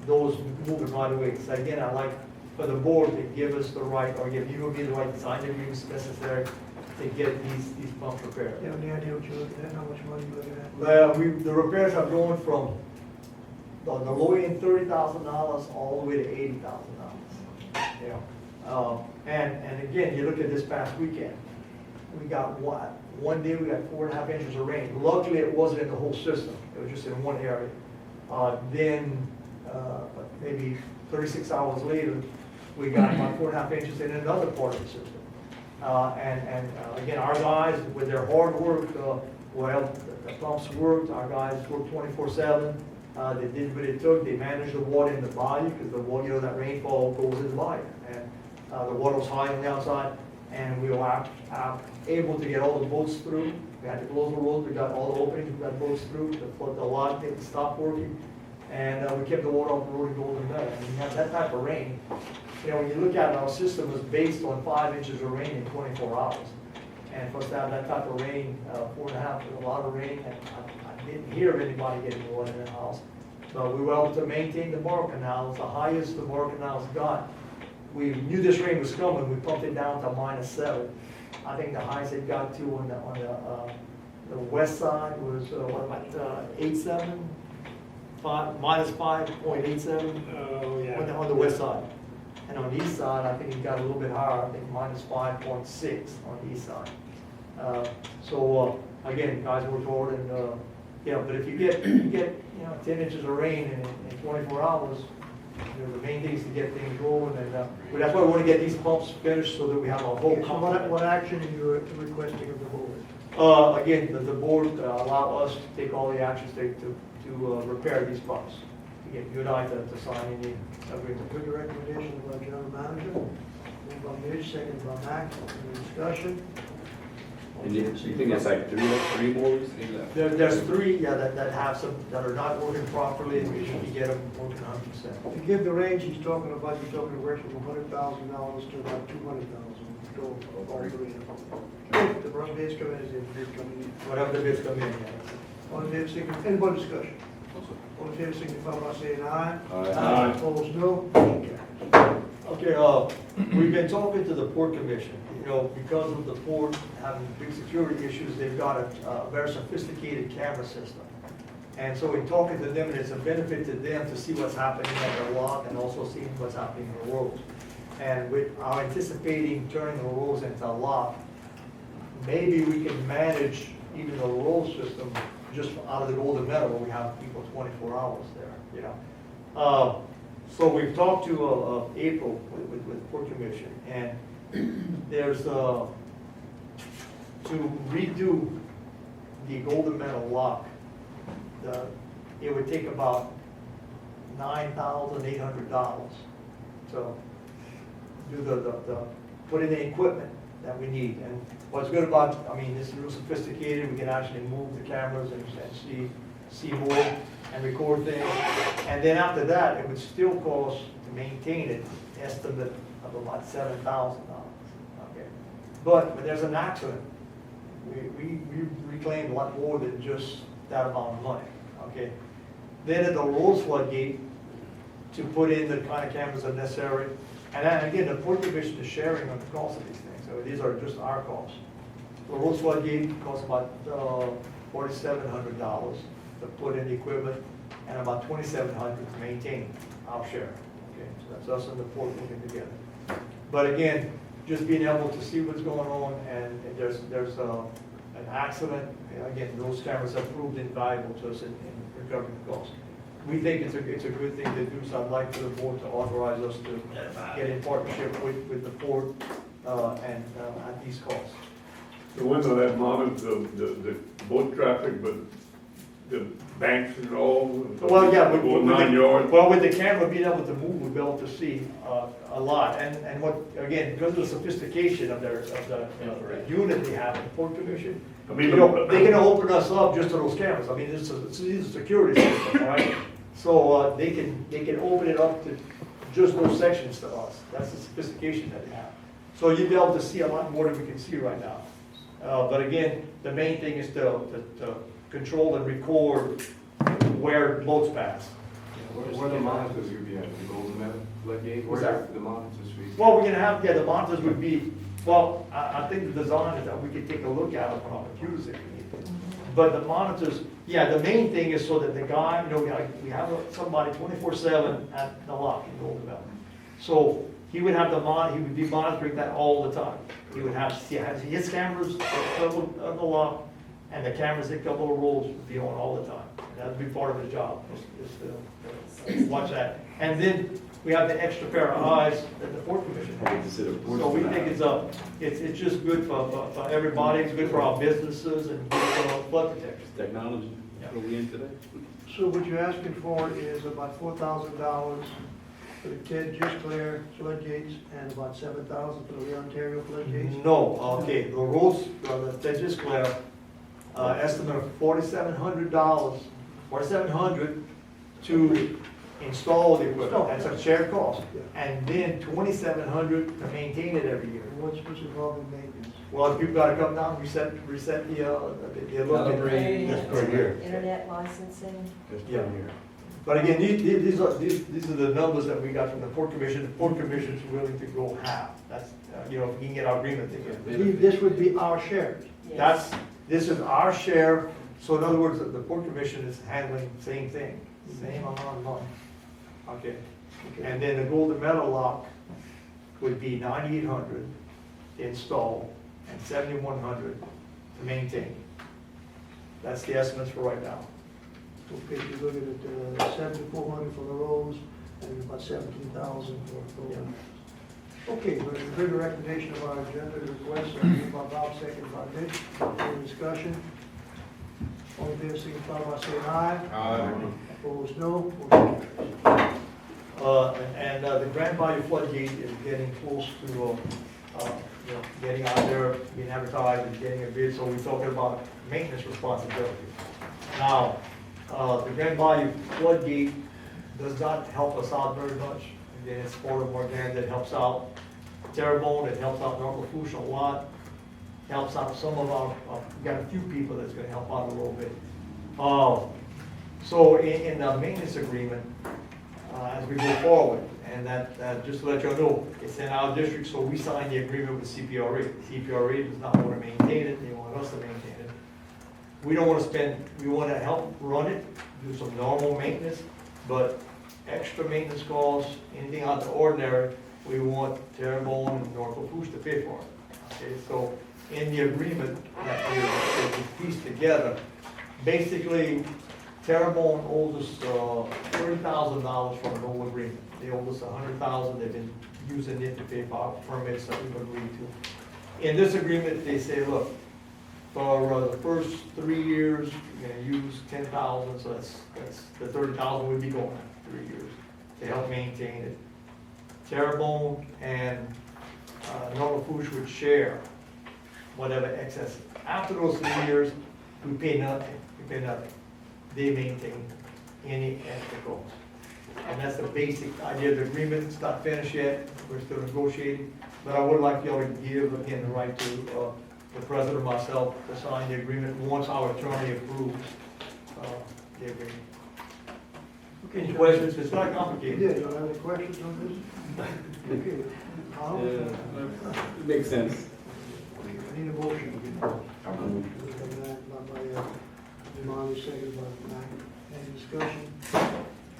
those moving right away. So again, I like for the board to give us the right, or give you and me the right design agreements necessary to get these pumps repaired. You have any idea what you're looking at, how much money you're looking at? Well, the repairs are going from the low end $30,000 all the way to $80,000. Yeah. And again, you look at this past weekend, we got what? One day we got 4.5 inches of rain. Luckily, it wasn't in the whole system. It was just in one area. Then maybe 36 hours later, we got about 4.5 inches in another part of the system. Again, our guys, with their hard work, the pumps worked. Our guys worked 24/7. They did what it took. They managed the water in the bayou because the water, that rainfall goes in the bayou. And the water was high on the outside, and we were able to get all the boats through. We had to close the roads. We got all the openings. We got boats through. The lot didn't stop working, and we kept the water off the road and Golden Bell. And when you have that type of rain, when you look at it, our system was based on 5 inches of rain in 24 hours. And for us to have that type of rain, 4.5 was a lot of rain. And I didn't hear of anybody getting water in their house. But we were able to maintain the Bar Canal. It's the highest the Bar Canal's got. We knew this rain was coming. We pumped it down to -7. I think the highest it got to on the west side was, what about 8.7? -5.87? Oh, yeah. On the west side. And on the east side, I think it got a little bit higher, I think -5.6 on the east side. Again, guys worked hard and, but if you get 10 inches of rain in 24 hours, the main thing is to get things rolling, and that's why we want to get these pumps finished so that we have a whole So complement. what action are you requesting of the board? Again, the board allow us to take all the actions to repair these pumps. Again, you and I to sign any agreement. Put your recommendation by general manager, moved by Mitch, second by Max, any discussion? And you think it's like three more? There's 3, that have some, that are not working properly, and we should get them working 100%. To give the range he's talking about, you're talking anywhere from $100,000 to about $200,000. Go all three. The first bids come in, is the bid coming in. Whatever the bids come in, yeah. All in favor, signify, any more discussion? All in favor, signify by saying aye. Aye. Opposed, no. Motion carries. Okay, we've been talking to the Port Commission, because of the port having big security issues, they've got a very sophisticated camera system. And so in talking to them, it's a benefit to them to see what's happening at the lock and also seeing what's happening in the rolls. And with our anticipating turning the rolls into a lock, maybe we can manage even the roll system just out of the Golden Meadow where we have people 24 hours there, So we've talked to April with Port Commission, and there's to redo the Golden Meadow lock. It would take about $9,800 to do put in the equipment that we need. And what's good about, this is real sophisticated. We can actually move the cameras and see more and record things. And then after that, it would still cost to maintain it, estimate of about $7,000. Okay. But when there's an accident, we reclaim a lot more than just that amount of money. Okay. Then at the Rolls floodgate, to put in the kind of cameras that are necessary. And then again, the Port Commission is sharing on the cost of these things. So these are just our costs. The Rolls floodgate costs about $4,700 to put in the equipment, and about $2,700 to maintain our share. Okay, so that's us and the port working together. But again, just being able to see what's going on, and if there's an accident, again, those cameras have proved invaluable to us in recovering the cost. We think it's a good thing to do, so I'd like for the board to authorize us to get in partnership with the port and at these costs. The ones that monitor the boat traffic, but the banks and all. Well, yeah, the 9 yards. with the camera being able to move, we'll be able to see a lot. And what, again, because of the sophistication of the unit they have in the Port Commission, they can open us up just to those cameras. This is a security system, right? So they can open it up to just those sections to us. That's the sophistication that they have. So you'll be able to see a lot more than we can see right now. But again, the main thing is to control and record where boats pass. Where the monitors would be at, the Golden Meadow, floodgate? What's Where that? the monitors would be? Well, we're gonna have, yeah, the monitors would be, well, I think the design is that we could take a look at them on our computers if we need to. But the monitors, yeah, the main thing is so that the guy, you know, we have somebody 24/7 at the lock in Golden Valley. So he would have he would be monitoring that all the time. He would have, his cameras on the lock, and the cameras that couple of rolls would be on all the time. That would be part of his job, is to watch that. And then we have the extra pair of eyes that the Port Commission has. So we think it's just good for everybody, it's good for our businesses and good for our flood protection. Technology, what we in today? So what you're asking for is about $4,000 for the Ted Just Clear floodgates and about $7,000 for the Ontario floodgates? No, okay, the roads, they just clear, estimate of $4,700, $4,700 to install the equipment, that's a shared cost. And then $2,700 to maintain it every year. What's involved in maintenance? Well, you've gotta come down, reset the Calibrate. Just per year. Internet licensing. Yeah. But again, these are the numbers that we got from the Port Commission. The Port Commission's willing to go half. That's, you know, if we can get our agreement together. This would be our share. Yes. This is our share, so in other words, the Port Commission is handling the same thing, same amount of money. Okay, and then the Golden Meadow lock would be $9,800 to install and $7,100 to maintain. That's the estimates for right now. Okay, you're looking at $7,400 for the roads and about $17,000 for. Okay, we're going to hear the recommendation of our agenda request, moved by Bob, second by Mitch. Any discussion? All in favor, signify by saying aye. Aye. Opposed, no. Motion carries. The Grand Bayou floodgate is getting close to, you know, getting out there, being advertised and getting a bid, so we're talking about maintenance responsibility. Now, the Grand Bayou floodgate does not help us out very much. Again, it's part of our grant that helps out Terrebonne, it helps out North Lafourche a lot, helps out some of our, we got a few people that's gonna help out a little bit. So in the maintenance agreement, as we go forward, and that just to let you know, it's in our district, so we signed the agreement with CPRA. CPRA does not want to maintain it, they want us to maintain it. We don't want to spend, we want to help run it, do some normal maintenance, but extra maintenance costs, anything out of the ordinary, we want Terrebonne and North Lafourche to pay for it. Okay, so in the agreement that we pieced together, basically, Terrebonne owes us $30,000 from an old agreement. They owe us $100,000, they've been using it to pay for our permits that we've agreed to. In this agreement, they say, look, for the first 3 years, you're gonna use $10,000, so that's the $30,000 would be going in 3 years to help maintain it. Terrebonne and North Lafourche would share whatever excess. After those 3 years, we pay nothing, They maintain any extra costs. And that's the basic idea of the agreement. It's not finished yet, we're still negotiating. But I would like y'all to give, again, the right to the president or myself to sign the agreement once our attorney approves the agreement. Okay, Any questions? It's not Yeah, complicated. you have any questions on this? Okay. I'll- It makes sense. I need a motion. Molly, second by Mac. Any discussion?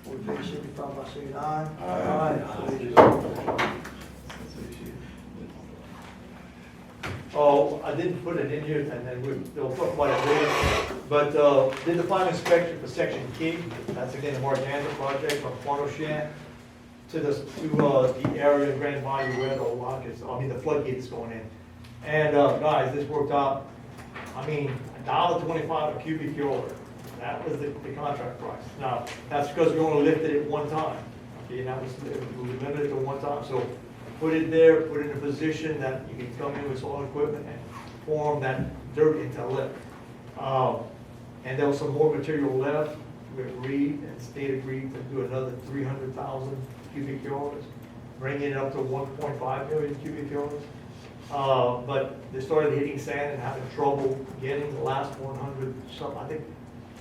All in favor, signify by saying aye. Aye. Oh, I didn't put it in here, and then we'll talk about it later. But did the final inspection for section K, that's again the Morgana project from Pontchartrain to the area in Grand Bayou where the lock is, the floodgate is going in. And guys, this worked out, $1.25 a cubic yard. That was the contract price. Now, that's because we only lifted it one time. Okay, and that was, we limited it to one time. So put it there, put it in a position that you can come in with all equipment and form that dirt into a lift. And there was some more material left. We agreed, and state agreed to do another 300,000 cubic yards, bringing it up to 1.5 million cubic yards. But they started hitting sand and having trouble getting the last 100, I think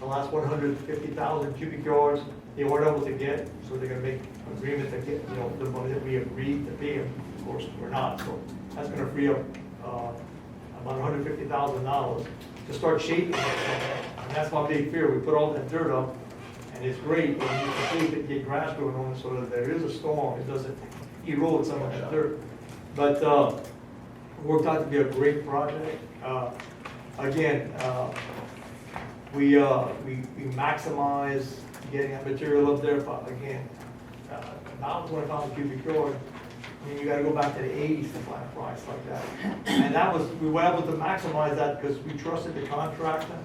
the last 150,000 cubic yards, they weren't able to get, so they're gonna make agreement to get, the money that we agreed to pay them. Of course, we're not, so that's gonna free up, about $150,000 to start shaping that. And that's my big fear. We put all that dirt up, and it's great, but when you complete it, get grass growing on it, so that there is a storm, it doesn't erode some of that dirt. But, worked out to be a great project. Again, we maximize getting that material up there, but again, about 25 cubic yard. I mean, you gotta go back to the 80s to find a price like that. And that was, we were able to maximize that because we trusted the contractor,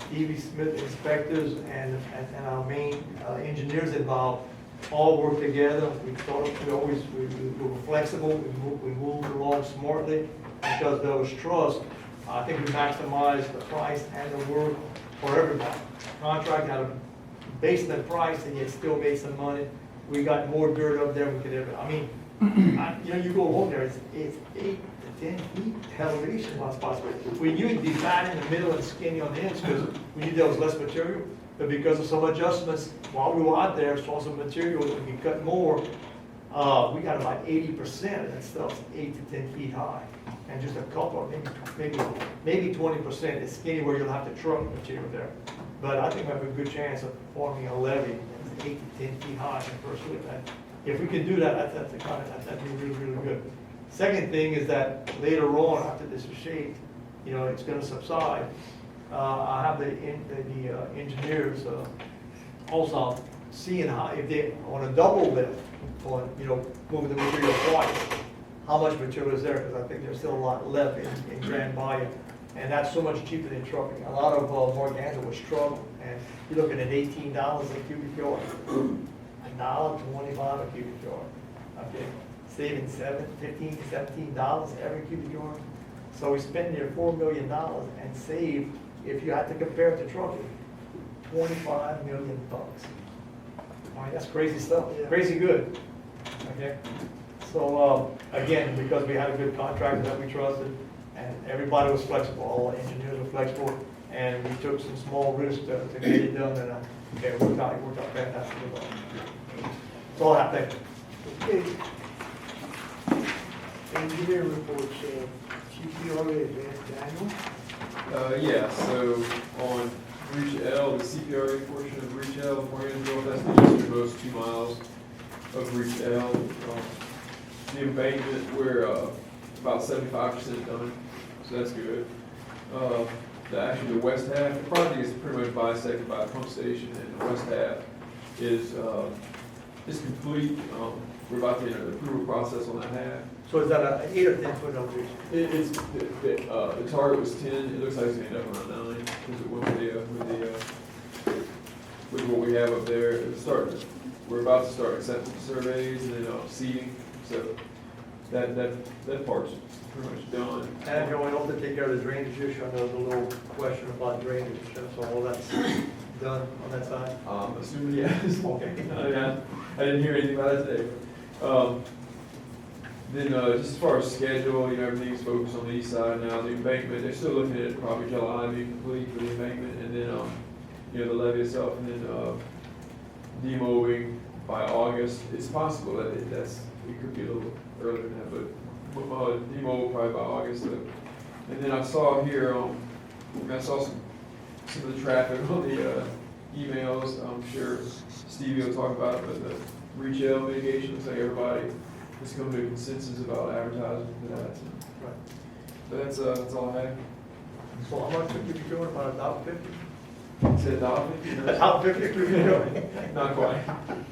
Stevie Smith inspectors and our main engineers involved all worked together. We thought we were flexible, we moved along smartly because there was trust. I think we maximized the price and the work for everybody. Contract had a basement price and yet still made some money. We got more dirt up there than we could ever, I mean, you go home there, it's 8 to 10 feet elevation lots possible. We knew it'd be fat in the middle and skinny on the ends because we knew there was less material. But because of some adjustments, while we were out there, saw some material that we could cut more, we got about 80% of that stuff 8 to 10 feet high. And just a couple, maybe 20% is skinny where you'll have to truck material there. But I think we have a good chance of forming a levee that's 8 to 10 feet high in the first look. If we can do that, that'd be really, really good. Second thing is that later on, after this is shaped, it's gonna subside. I have the engineers also seeing how, if they, on a double lift, on, moving the material twice, how much material is there, because I think there's still a lot left in Grand Bahia, and that's so much cheaper than trucking. A lot of Morganza was truck, and you're looking at $18 a cubic yard, $1.25 a cubic yard, okay? Saving $15 to $17 every cubic yard. So we spent near $4 million and saved, if you had to compare it to trucking, $25 million. I mean, that's crazy stuff, crazy good, okay? So, again, because we had a good contractor that we trusted, and everybody was flexible, all the engineers were flexible, and we took some small risks to get it done, and it worked out fantastic. That's all I have, thank you. Okay. Engineer reports, CPRA, Daniel. Yeah, so on Breach L, the CPRA portion of Breach L, Morganville, that's the easternmost 2 miles of Breach L. The embankment, we're about 75% done, so that's good. Actually, the west half, the project is pretty much bisected by a pump station, and the west half is complete. We're about to enter the approval process on that half. So is that an 8 or 10 foot elevation? The target was 10. It looks like it's gonna end up around 9 because it went with what we have up there. We're about to start acceptance surveys and then seeding. So that part's pretty much done. And you want to take care of the drainage issue. I know there's a little question about drainage, so all that's done on that side. Assuming yes. Okay. I didn't hear anything about it today. Then just as far as schedule, everything's focused on the east side now. The embankment, they're still looking at probably July being complete for the embankment, and then the levee itself, and then demoing by August. It's possible that it could be a little earlier than that, but demo probably by August. And then I saw here, I saw some of the traffic on the emails. I'm sure Stevie will talk about it, but the Breach L mitigation, looks like everybody has come to a consensus about advertising for that. Right. So that's all I have. So how much would you be doing, about $1.50? Said $1.50? $1.50? Not quite.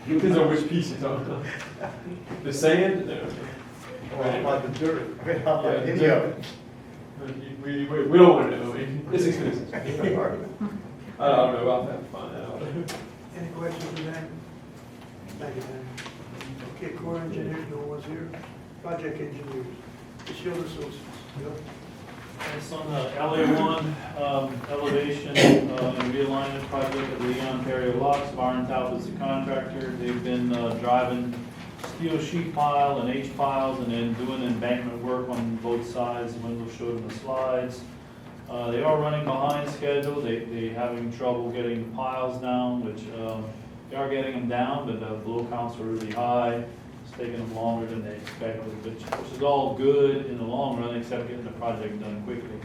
Depends on which piece you're talking about. The sand? No. Or how about the dirt? I mean, how about Yeah, any yeah. of it? We don't want to know. I mean, it's expensive. I don't know about that. Find that out. Any questions on that? Thank you, Dan. Okay, Corps engineers, no one's here. Project engineers, the Shield Associates. Bill? It's on the LA1 elevation and realignment project at Lee, Ontario Locks. Barn Talbot's the contractor. They've been driving steel sheet pile and H piles, and then doing embankment work on both sides. Wendell showed in the slides. They are running behind schedule. They having trouble getting the piles down, which they are getting them down, but the blow counts are really high. It's taking them longer than they expected, which is all good in the long run, except getting the project done quickly.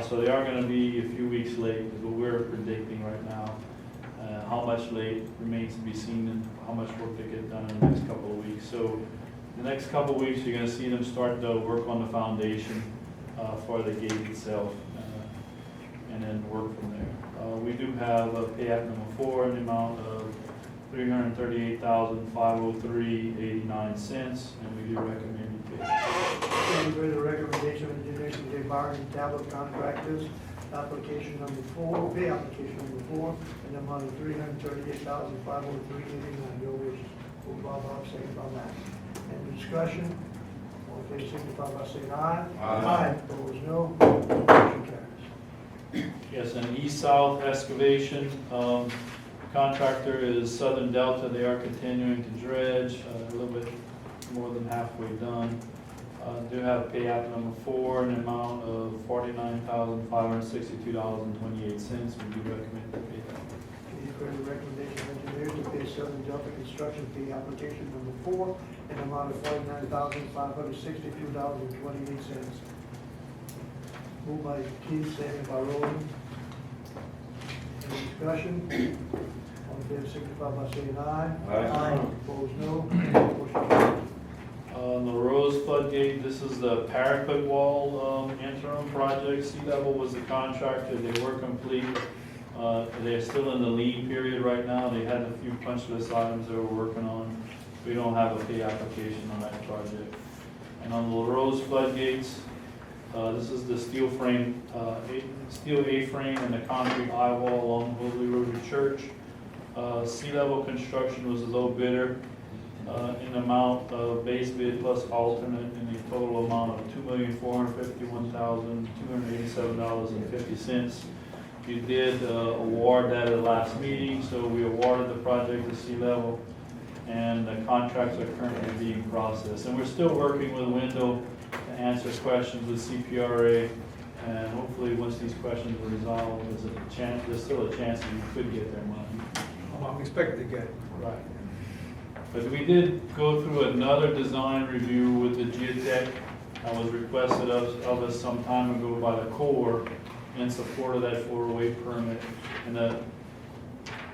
So they are going to be a few weeks late, is what we're predicting right now. How much late remains to be seen, and how much work they get done in the next couple of weeks. So the next couple of weeks, you're going to see them start to work on the foundation for the gate itself, and then work from there. We do have a pay app number 4 in the amount of $338,503.89, and we do recommend you pay. Any further recommendation of engineers to pay bargaining tablet contractors, application number 4, pay application number 4, in the amount of $338,503.89. Your wish. Moved by Bob, second by Matt. Any discussion? All in favor, signify by saying aye. Aye. Opposed, no. Motion carries. Yes, and east-south excavation, contractor is Southern Delta. They are continuing to dredge, a little bit more than halfway done. Do have pay app number 4 in the amount of $49,562.28. We do recommend the pay app. Any further recommendation of engineers to pay Southern Delta Construction pay application number 4 in the amount of $49,562.28. Moved by Keith, second by Roland. Any discussion? All in favor, signify by saying aye. Aye. Opposed, no. Motion carries. On the Rose floodgate, this is the parapet wall interim project. Sea Level was the contractor. They were complete. They're still in the lean period right now. They had a few punch list items they were working on. We don't have a pay application on that project. And on the Rose floodgates, this is the steel frame, steel A-frame and the concrete eye wall along Holy Rotary Church. Sea Level Construction was a low bidder in amount of base bid plus alternate in the total amount of $2,451,287.50. You did award that at the last meeting, so we awarded the project to Sea Level, and the contracts are currently being processed. And we're still working with Wendell to answer questions with CPRA, and hopefully once these questions are resolved, there's still a chance that you could get their money. I'm expecting to get it. Right. But we did go through another design review with the geotech that was requested of us some time ago by the Corps in support of that 408 permit. And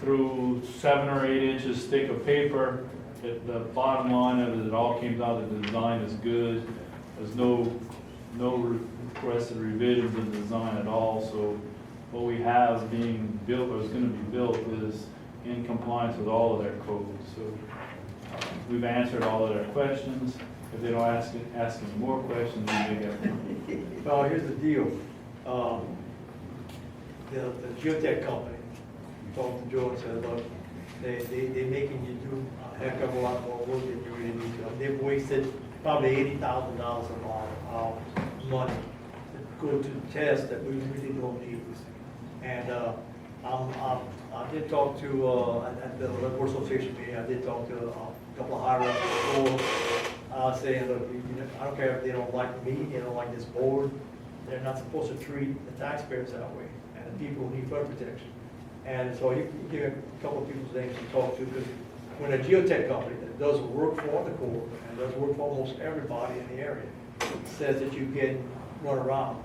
through 7 or 8 inches thick of paper, the bottom line of it all came out, the design is good. There's no requested revisions in the design at all. So what we have being built, or is going to be built, is in compliance with all of their codes. So we've answered all of their questions. If they don't ask any more questions, we may get them. Well, here's the deal. The geotech company talked to Joe and said, look, they're making you do a heck of a lot more work than you really need to. They've wasted probably $80,000 of our money to go to tests that we really don't need. And I did talk to, at the Lafourche Association meeting, I did talk to a couple of higher-ups before, saying, look, I don't care if they don't like me, they don't like this board, they're not supposed to treat the taxpayers that way, and the people who need flood protection. And so you can give a couple of people's names to talk to, because when a geotech company that does work for the Corps, and does work for almost everybody in the area, says that you can run around,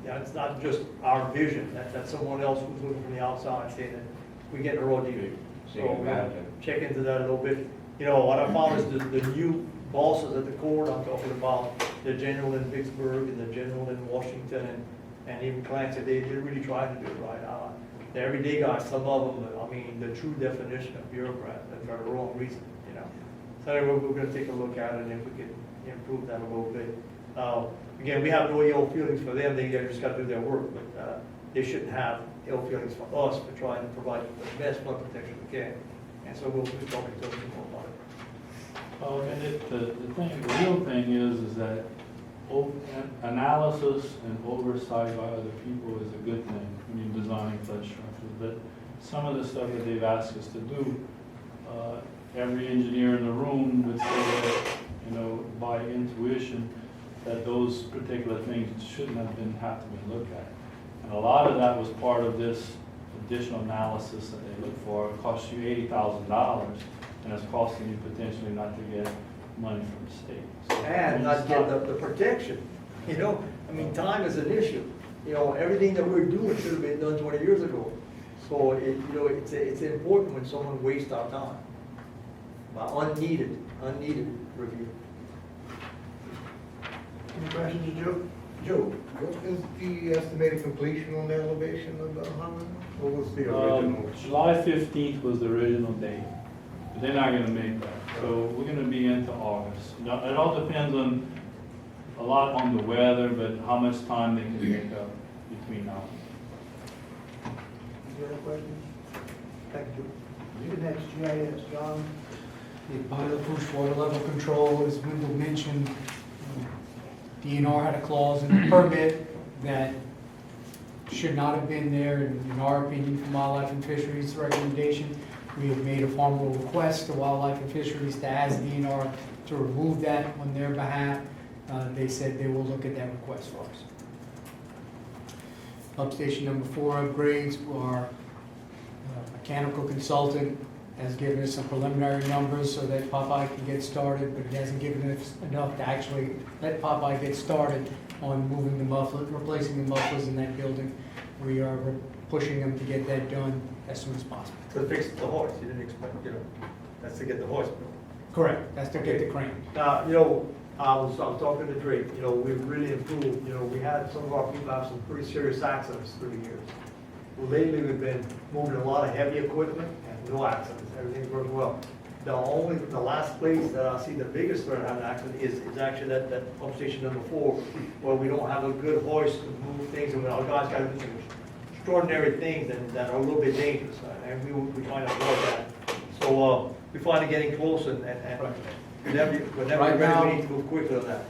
yeah, it's not just our vision, that's someone else who's looking from the outside saying that we get a raw deal. So we'll check into that a little bit. You know, what I found is the new bosses at the Corps, I'm talking about the general in Vicksburg and the general in Washington and even Clancy, they're really trying to do it right. The everyday guys, some of them, I mean, the true definition of bureaucrat, and for the wrong reason, you know. So anyway, we're gonna take a look at it and if we can improve that a little bit. Again, we have no ill feelings for them, they just gotta do their work, but they shouldn't have ill feelings for us for trying to provide the best flood protection we can. And so we'll be talking to them more about it. And the real thing is that analysis and oversight by other people is a good thing when you're designing flood structures. But some of the stuff that they've asked us to do, every engineer in the room would say that, you know, by intuition, that those particular things shouldn't have to be looked at. And a lot of that was part of this additional analysis that they look for. It costs you $80,000, and it's costing you potentially not to get money from the state. So And not get the protection, you know? I mean, time is an issue. You know, everything that we're doing should have been done 20 years ago. So, you know, it's important when someone wastes our time by unneeded review. Any questions, Joe? Joe, what is the estimated completion on the elevation of the Hummer? What was the original? July 15th was the original date, but they're not gonna make that, so we're gonna be into August. Now, it all depends on, a lot on the weather, but how much time they can make up between now. Any other questions? Thank you. The next GIS, John. By Lafourche water level control, as Wendell mentioned, DNR had a clause in the permit that should not have been there, and in our opinion, from Wildlife and Fisheries recommendation, we have made a formal request to Wildlife and Fisheries to ask DNR to remove that on their behalf. They said they will look at that request for us. Upstation number 4 upgrades, our mechanical consultant has given us some preliminary numbers so that Popeye can get started, but he hasn't given us enough to actually let Popeye get started on moving the muffler, replacing the mufflers in that building. We are pushing them to get that done as soon as possible. To fix the hoist, you didn't expect, you know, that's to get the hoist built. Correct, that's to get the crane. Now, you know, I was talking to Drake, you know, we've really improved, you know, we had some of our people have some pretty serious accidents through the years. Well, lately, we've been moving a lot of heavy equipment and no accidents, everything's working well. The last place that I see the biggest threat of having an accident is actually that pump station number 4, where we don't have a good hoist to move things, and our guys got to do some extraordinary things that are a little bit dangerous, and we try to avoid that. So, we finally getting close, and whenever Right we're now- ready, we need to move quickly on that.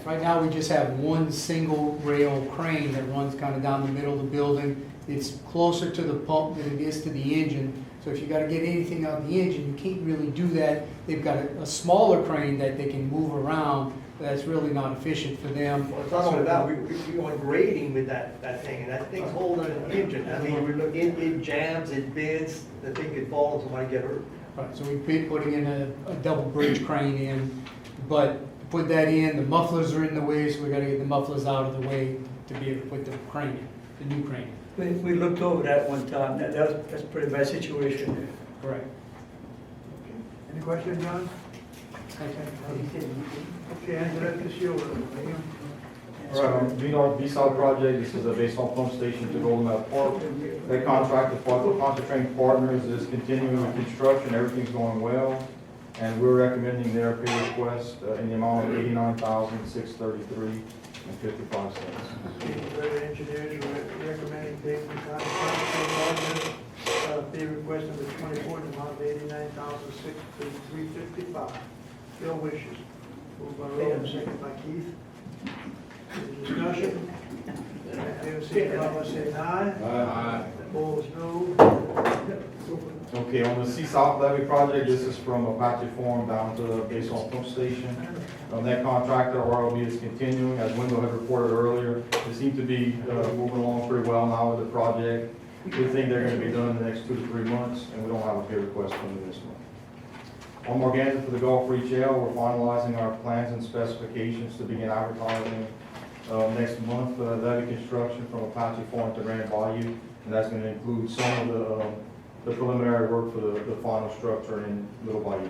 Right now, we just have one single rail crane that runs kind of down the middle of the building. It's closer to the pump than it is to the engine. So if you gotta get anything out of the engine, you can't really do that. They've got a smaller crane that they can move around, but that's really not efficient for them. Well, it's not only that, we on grading with that thing, and that thing's holding an engine. I mean, it jams, it bends, the thing could fall and somebody get hurt. Right, so we've been putting in a double bridge crane in, but to put that in, the mufflers are in the way, so we gotta get the mufflers out of the way to be able to put the crane in, the new crane in. We looked over that one time, that's a pretty bad situation. Correct. Any questions, John? Okay, Angela, this is yours. DNR B-Side project, this is a based on pump station to Golden Mountain Park. That contract with Pontchartrain Partners is continuing with construction, everything's going well. And we're recommending their pay request in the amount of $89,633.55. The engineers are recommending paying the contract pay request number 24 in the amount of $89,633.55. Bill wishes. Moved by Roland, second by Keith. Any discussion? Favor signify by saying aye. Aye. Opposed, no. Okay, on the Sea-South Levee project, this is from Apache Farm down to the base on pump station. That contractor, RLB, is continuing, as Wendell had reported earlier. They seem to be moving along pretty well now with the project. We think they're gonna be done in the next 2 to 3 months, and we don't have a pay request from them this month. On Morganza for the Gulf Reach L, we're finalizing our plans and specifications to begin advertising next month. Levee construction from Apache Farm to Grand Bayou, and that's gonna include some of the preliminary work for the final structure in Little Bayou.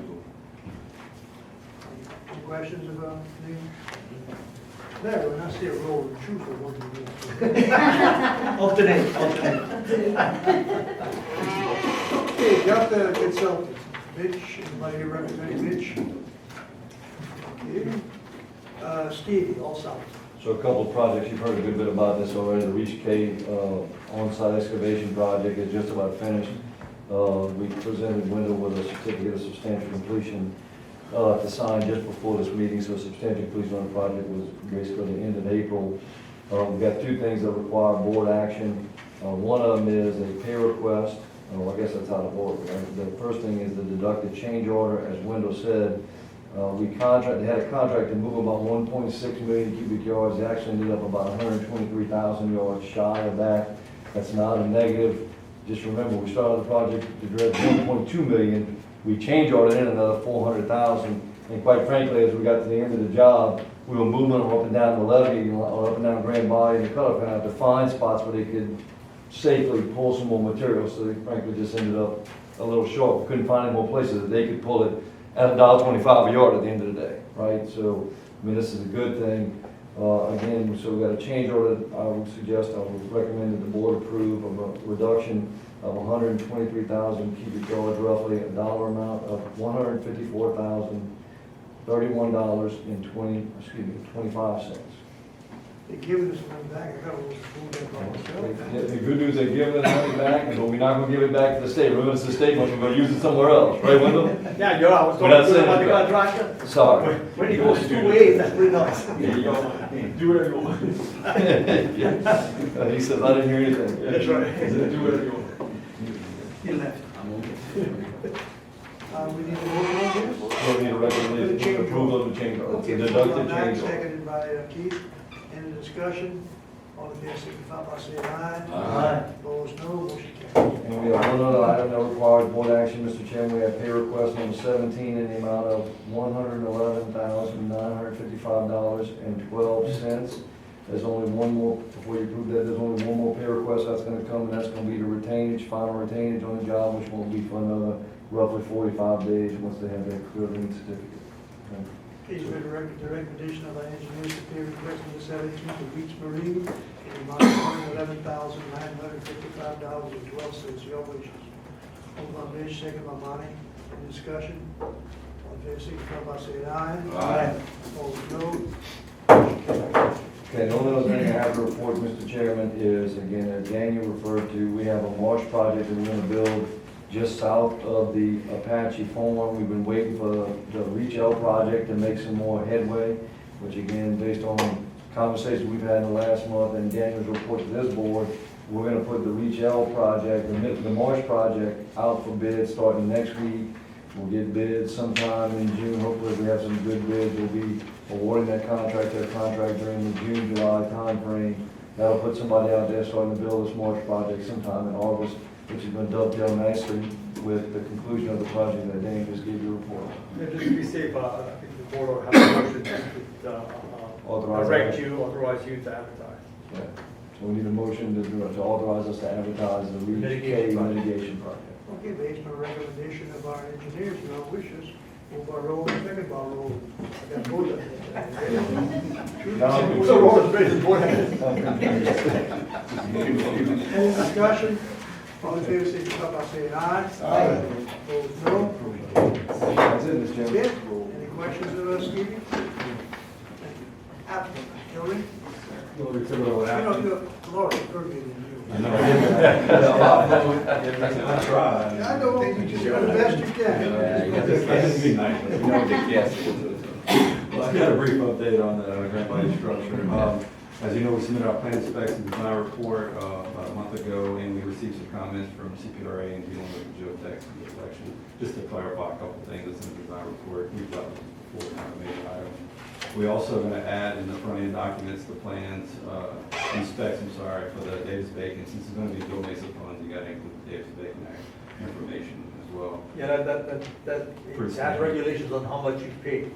Any questions about me? There, when I see a roll, choose the one you need. Alternate. Okay, got the consultant. Mitch, anybody representing Mitch? Okay. Stevie, all south. So a couple of projects, you've heard a good bit about this already. The Reach K on-site excavation project is just about finished. We presented Wendell with a certificate of substantial completion to sign just before this meeting, so substantial completion on the project was basically the end of April. We've got 2 things that require board action. One of them is a pay request I guess that's out of order, right? The first thing is the deducted change order, as Wendell said. They had a contract to move about 1.6 million cubic yards. They actually ended up about 123,000 yards shy of that. That's not a negative. Just remember, we started the project to dredge 1.2 million. We change ordered in another 400,000. And quite frankly, as we got to the end of the job, we were moving them up and down the levee, or up and down Grand Body and the cutoff canal to find spots where they could safely pull some more material. So they frankly just ended up a little short. We couldn't find any more places that they could pull it at $1.25 a yard at the end of the day, right? So, I mean, this is a good thing. Again, so we got a change order. I would recommend that the board approve of a reduction of 123,000 cubic yards, roughly a dollar amount of $154,031.25. They're giving us money back, I gotta move that on The good news, they're giving us money back, but we're not gonna give it back to the state. We're gonna the state money, we're gonna use it somewhere else, right, Wendell? Yeah, Joe, I was We're not talking to saying about the that. contractor. Sorry. When he goes 2 ways, that's pretty nice. Do whatever you want. He says, I didn't hear anything. That's right. He said, do whatever you want. He left. We need a motion on this? So we need a recommendation, approval of the change order. Okay, Deducted motion on that, change order. seconded by Keith. Any discussion? All in favor, signify by saying aye. Aye. Opposed, no. Motion carries. And we have one other item that requires board action, Mr. Chairman. We have pay request number 17 in the amount of $111,955.12. There's only one more, before you approve that, there's only one more pay request that's gonna come, and that's gonna be the retainage, final retainage on the job, which won't be for another roughly 45 days once they have their clearing certificate. Okay. Please read the recommendation of our engineers to pay request number 17 to Beach Marine in the amount of $111,955.12. Your wishes. Moved by Mitch, second by Monty. Any discussion? All in favor, signify by saying aye. Aye. Opposed, no. Okay, the only other thing I have to report, Mr. Chairman, is, again, as Daniel referred to, we have a marsh project that we're gonna build just south of the Apache Farm. We've been waiting for the Reach L project to make some more headway, which again, based on conversations we've had in the last month and Daniel's report to this board, we're gonna put the Reach L project, the marsh project, out for bid starting next week. We'll get bids sometime in June. Hopefully, if we have some good bids, we'll be awarding that contract during the June, July timeframe. That'll put somebody out there starting to build this marsh project sometime in August, which is going to dovetail nicely with the conclusion of the project that Dan just gave you a report. Yeah, just to be safe, I think the board will have a motion to Authorize authorize you to advertise. Yeah. So we need a motion to authorize us to advertise the Reach K mitigation project. Okay, based on recommendation of our engineers and our wishes, move by roll, second by roll. I got both of them. So roll is ready, board. Any discussion? All in favor, signify by saying aye. Aye. Opposed, no. That's it, Mr. Chairman. Yes. Any questions of us, Stevie? Applicant, Hillary? Laura, Kirby, and you. I know. I tried. I know, you just do the best you can. I just be nice. Well, I got a brief update on the Grand Body structure. As you know, we submitted our plan specs and design report about a month ago, and we received some comments from CPRA and dealing with the geotech reflection. Just to clarify a couple things that's in the design report, we've got before kind of major item. We also going to add in the front end documents the plans and specs, for the Davis Bacon. Since it's going to be dual Mesa funds, you got to include the Davis Bacon Act information as well. Yeah, that has regulations on how much you pay.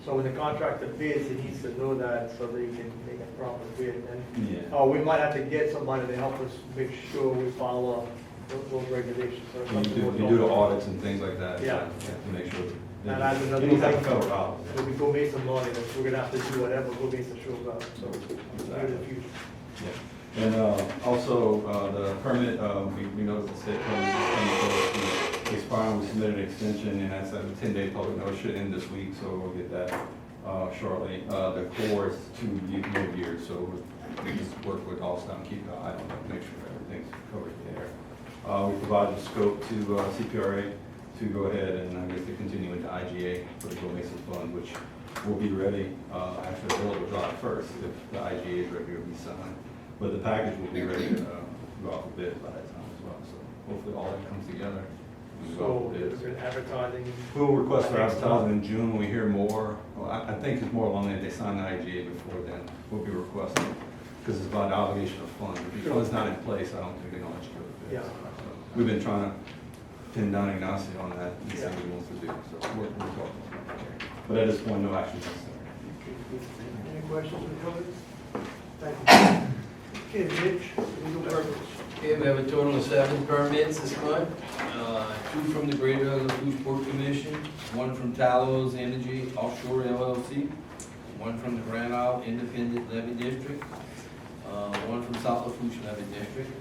So when the contractor bids, he needs to know that so they can make a proper bid. And Yeah. we might have to get somebody to help us make sure we follow those regulations. So You do the audits and things like that. Yeah. To make sure. And that's another You don't have thing. to cover all. When we go make some money, that we're gonna have to do whatever Go Mesa shows up, so it's good in the future. Yeah. And also, the permit, we noticed the state permit is coming close to expiring. We submitted an extension, and that's a 10-day public notice, should end this week, so we'll get that shortly. The core is 2 years, so we just work with Allston, keep an eye on it, make sure everything's covered there. We provided scope to CPRA to go ahead and I guess to continue into IGA for the Go Mesa Fund, which will be ready, actually available July 1st if the IGA is ready to be signed. But the package will be ready to go off the bid by that time as well. So hopefully all that comes together. So, there's advertising. We'll request for advertising in June when we hear more. Well, I think it's more along that they sign the IGA before then. We'll be requesting, because it's about the obligation of funds. If the fund's not in place, I don't think they're gonna let you go to bid. Yeah. So, we've been trying to pin down Ignacio on that and see what he wants to do, so we're talking. But at this point, no action is necessary. Any questions or comments? Thank you. Okay, Mitch, legal permits. Okay, we have a total of 7 permits this month. 2 from the Greater Lafourche Port Commission, 1 from Talos Energy Offshore LLC, 1 from the Grand Isle Independent Levee District, 1 from South Lafourche Levee District,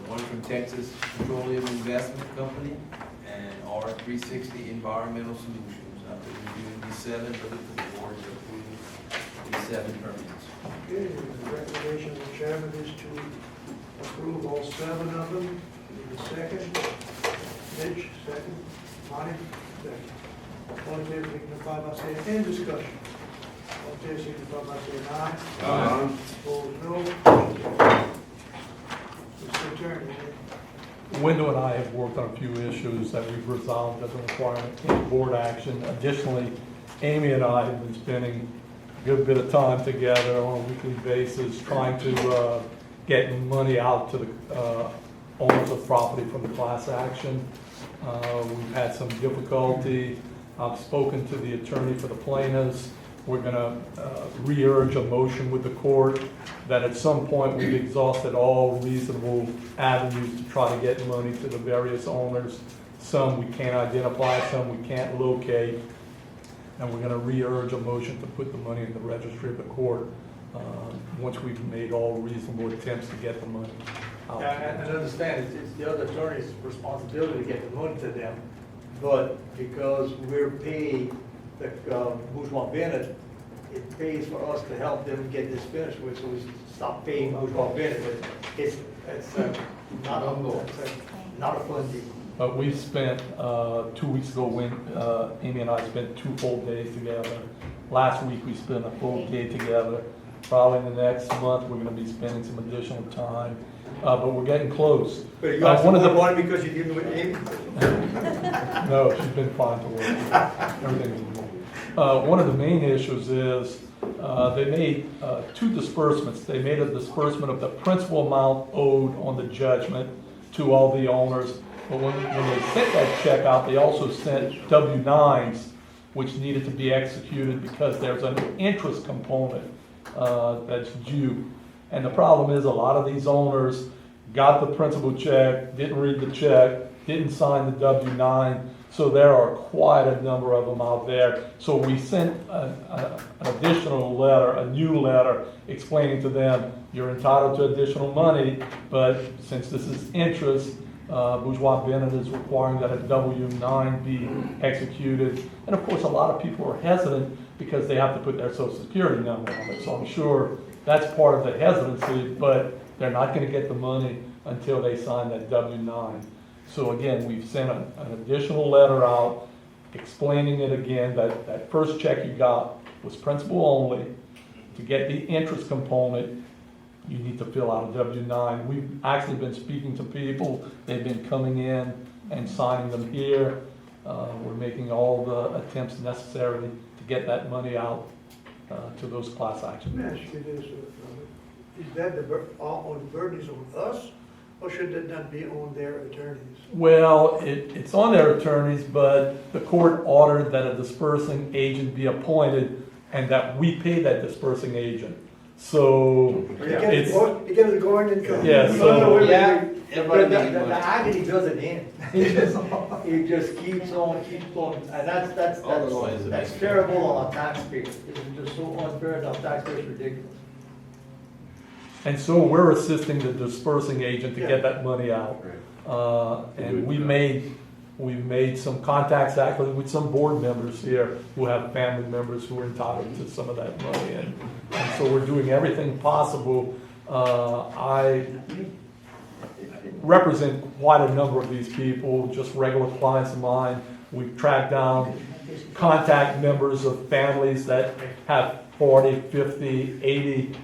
1 from Texas Petroleum Investment Company, and R360 Environmental Solutions. After reviewing these 7, looking for the board to approve these 7 permits. Okay, the recommendation of the chairman is to approve all 7 of them. Need a second? Mitch, second. Monty, second. All in favor, signify by saying, any discussion? All in favor, signify by saying aye. Aye. Opposed, no. Mr. Attorney, Wendell and I have worked on a few issues that we've resolved as a requirement in board action. Additionally, Amy and I have been spending a good bit of time together on a weekly basis trying to get money out to the owners of property from the class action. We've had some difficulty. I've spoken to the attorney for the plaintiffs. We're going to re-urge a motion with the court that at some point we've exhausted all reasonable avenues to try to get money to the various owners. Some we can't identify, some we can't locate. And we're going to re-urge a motion to put the money in the registry of the court once we've made all reasonable attempts to get the money out. Yeah, and understand, it's the other attorney's responsibility to get the money to them, but because we're paid, the Bourgeois Bennett, it pays for us to help them get this finished with, so we stop paying Bourgeois Bennett. It's not a fun deal. But we spent, 2 weeks ago, when Amy and I spent 2 full days together. Last week, we spent a full day together. Probably in the next month, we're gonna be spending some additional time, but we're getting close. But you asked one of the the- one because you didn't with Amy? No, she's been fine to work with. Everything's good. One of the main issues is, they made 2 disbursements. They made a disbursement of the principal amount owed on the judgment to all the owners. But when they sent that check out, they also sent W-9s, which needed to be executed because there's an interest component that's due. And the problem is, a lot of these owners got the principal check, didn't read the check, didn't sign the W-9, so there are quite a number of them out there. So we sent an additional letter, a new letter, explaining to them, you're entitled to additional money, but since this is interest, Bourgeois Bennett is requiring that a W-9 be executed. And of course, a lot of people are hesitant because they have to put their social security number on it. So I'm sure that's part of the hesitancy, but they're not going to get the money until they sign that W-9. So again, we've sent an additional letter out explaining it again, that that first check you got was principal only. To get the interest component, you need to fill out a W-9. We've actually been speaking to people. They've been coming in and signing them here. We're making all the attempts necessary to get that money out to those class action. let me ask you this, is that the burden is on us, or should that not be on their attorneys? Well, it's on their attorneys, but the court ordered that a dispersing agent be appointed and that we pay that dispersing agent. So it's, You get it going and come. yeah, so, Yeah. But the agony doesn't end. It just keeps on, and that's terrible on our taxpayers. It's just so unfair to our taxpayers, ridiculous. and so we're assisting the dispersing agent to get that money out. And we've made some contacts actually with some board members here who have family members who are entitled to some of that money. And so we're doing everything possible. I represent quite a number of these people, just regular clients of mine. We've tracked down contact members of families that have 40, 50, 80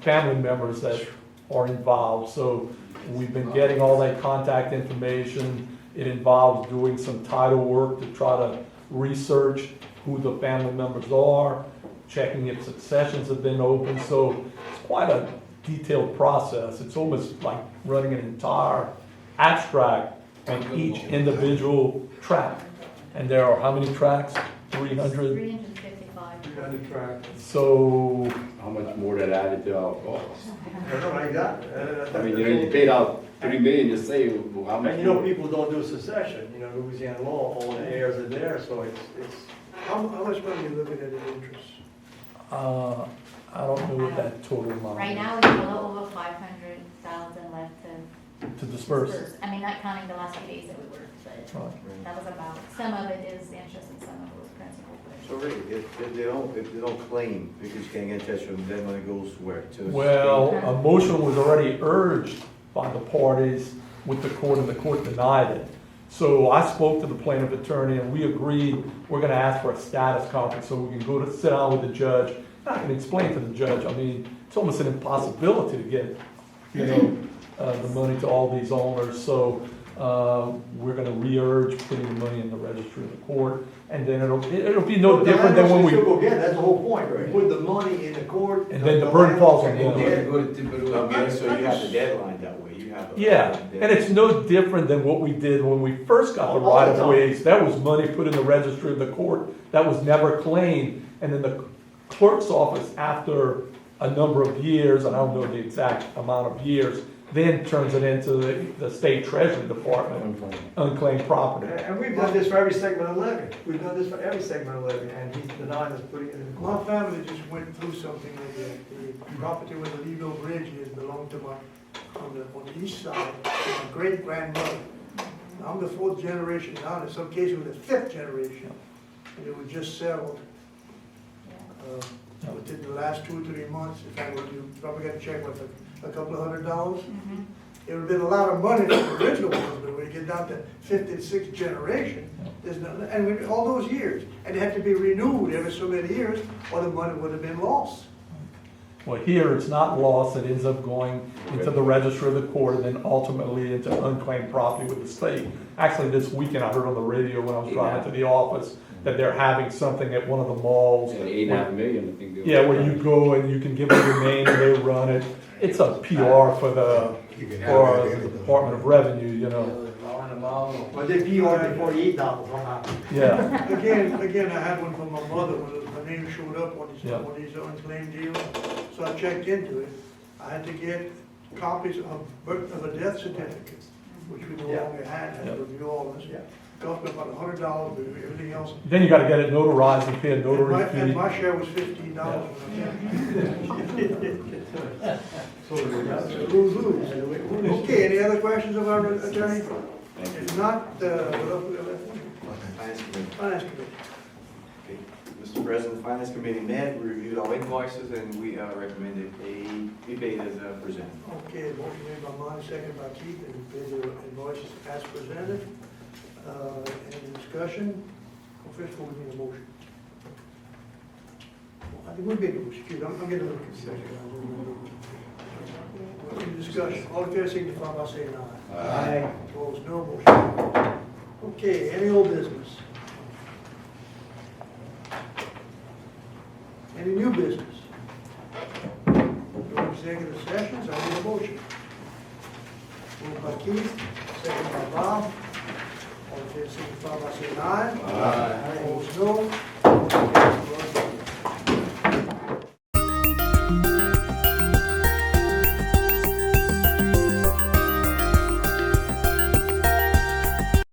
family members that are involved. So We've been getting all that contact information. It involves doing some title work to try to research who the family members are, checking if successions have been open. So it's quite a detailed process. It's almost like running an entire abstract on each individual tract. And there are how many tracts? 300? 355. 300 tracks. So, How much more that added to our cost? I don't know how you got it. I mean, you paid out 3 million, just say, well, how much And you know, more? people don't do succession, Louisiana law, all the heirs are there, so it's, How much money are you looking at in interest? I don't know what that total amount is. Right now, we have a little over 500,000 left To disperse. I mean, not counting the last few days that we worked, but Right. that was about, some of it is interest and some of it was principal. So really, if they don't claim, because you can't get in touch with them, that money goes where? To the Well, a motion was already urged by the parties with the court, and the court denied it. So I spoke to the plaintiff attorney, and we agreed we're gonna ask for a status conference, so we can go to sit down with the judge. I can explain to the judge, I mean, it's almost an impossibility to get, the money to all these owners. So we're gonna re-urge putting the money in the registry of the court, and then it'll be no different than when we, Still go get it, that's the whole point, right? Put the money in the court. and then the burden falls on You them. have to go to typical, so you have the deadline that way, you have. Yeah, and it's no different than what we did when we first got the right of ways. That was money put in the registry of the court that was never claimed. And then the clerk's office, after a number of years, and I don't know the exact amount of years, then turns it into the state treasury department, unclaimed property. And we've done this for every segment of levy. We've done this for every segment of levy, and he's denying us putting it in the My court. family just went through something with the property where the Levee Bridge is belonged to on the east side, to my great-grandmother. I'm the 4th generation down, in some cases we're the 5th generation, and it was just settled. Within the last 2 or 3 months, in fact, you probably got to check with a couple of $100. It would have been a lot of money for the original ones, but when you get down to 5th and 6th generation, there's no, and all those years, and it had to be renewed every so many years, or the money would have been lost. Well, here, it's not lost, it ends up going into the registry of the court, and then ultimately into unclaimed property with the state. Actually, this weekend, I heard on the radio when I was driving to the office, that they're having something at one of the malls. Yeah, 8.5 million, I think. Yeah, where you go and you can give them your name and they run it. It's a PR for the Department of Revenue, But they PR before you eat dollars, Yeah. Again, I had one from my mother when her name showed up on these unclaimed deals, so I checked into it. I had to get copies of a death certificate, which we no longer had to review all this. Cost me about $100, but everything else. Then you gotta get it notarized and pay a notary And fee. my share was $15 when I Okay, any other questions of our attorney? If not, what else we got left? Finance Committee. Finance Committee. Okay. Mr. President, the Finance Committee met, we reviewed all invoices, and we recommended be paid as presented. Okay, motion made by Monty, second by Keith, and we pay the invoices as presented. Any discussion? First of all, we need a motion. I think we made a motion, Keith, I'm getting a little confused. Any discussion? All in favor, signify by saying aye. Aye. Opposed, no motion. Okay, any old business? Any new business? No executive sessions, I need a motion. Moved by Keith, second by Bob. All in favor, signify by saying aye. Aye. Opposed, no.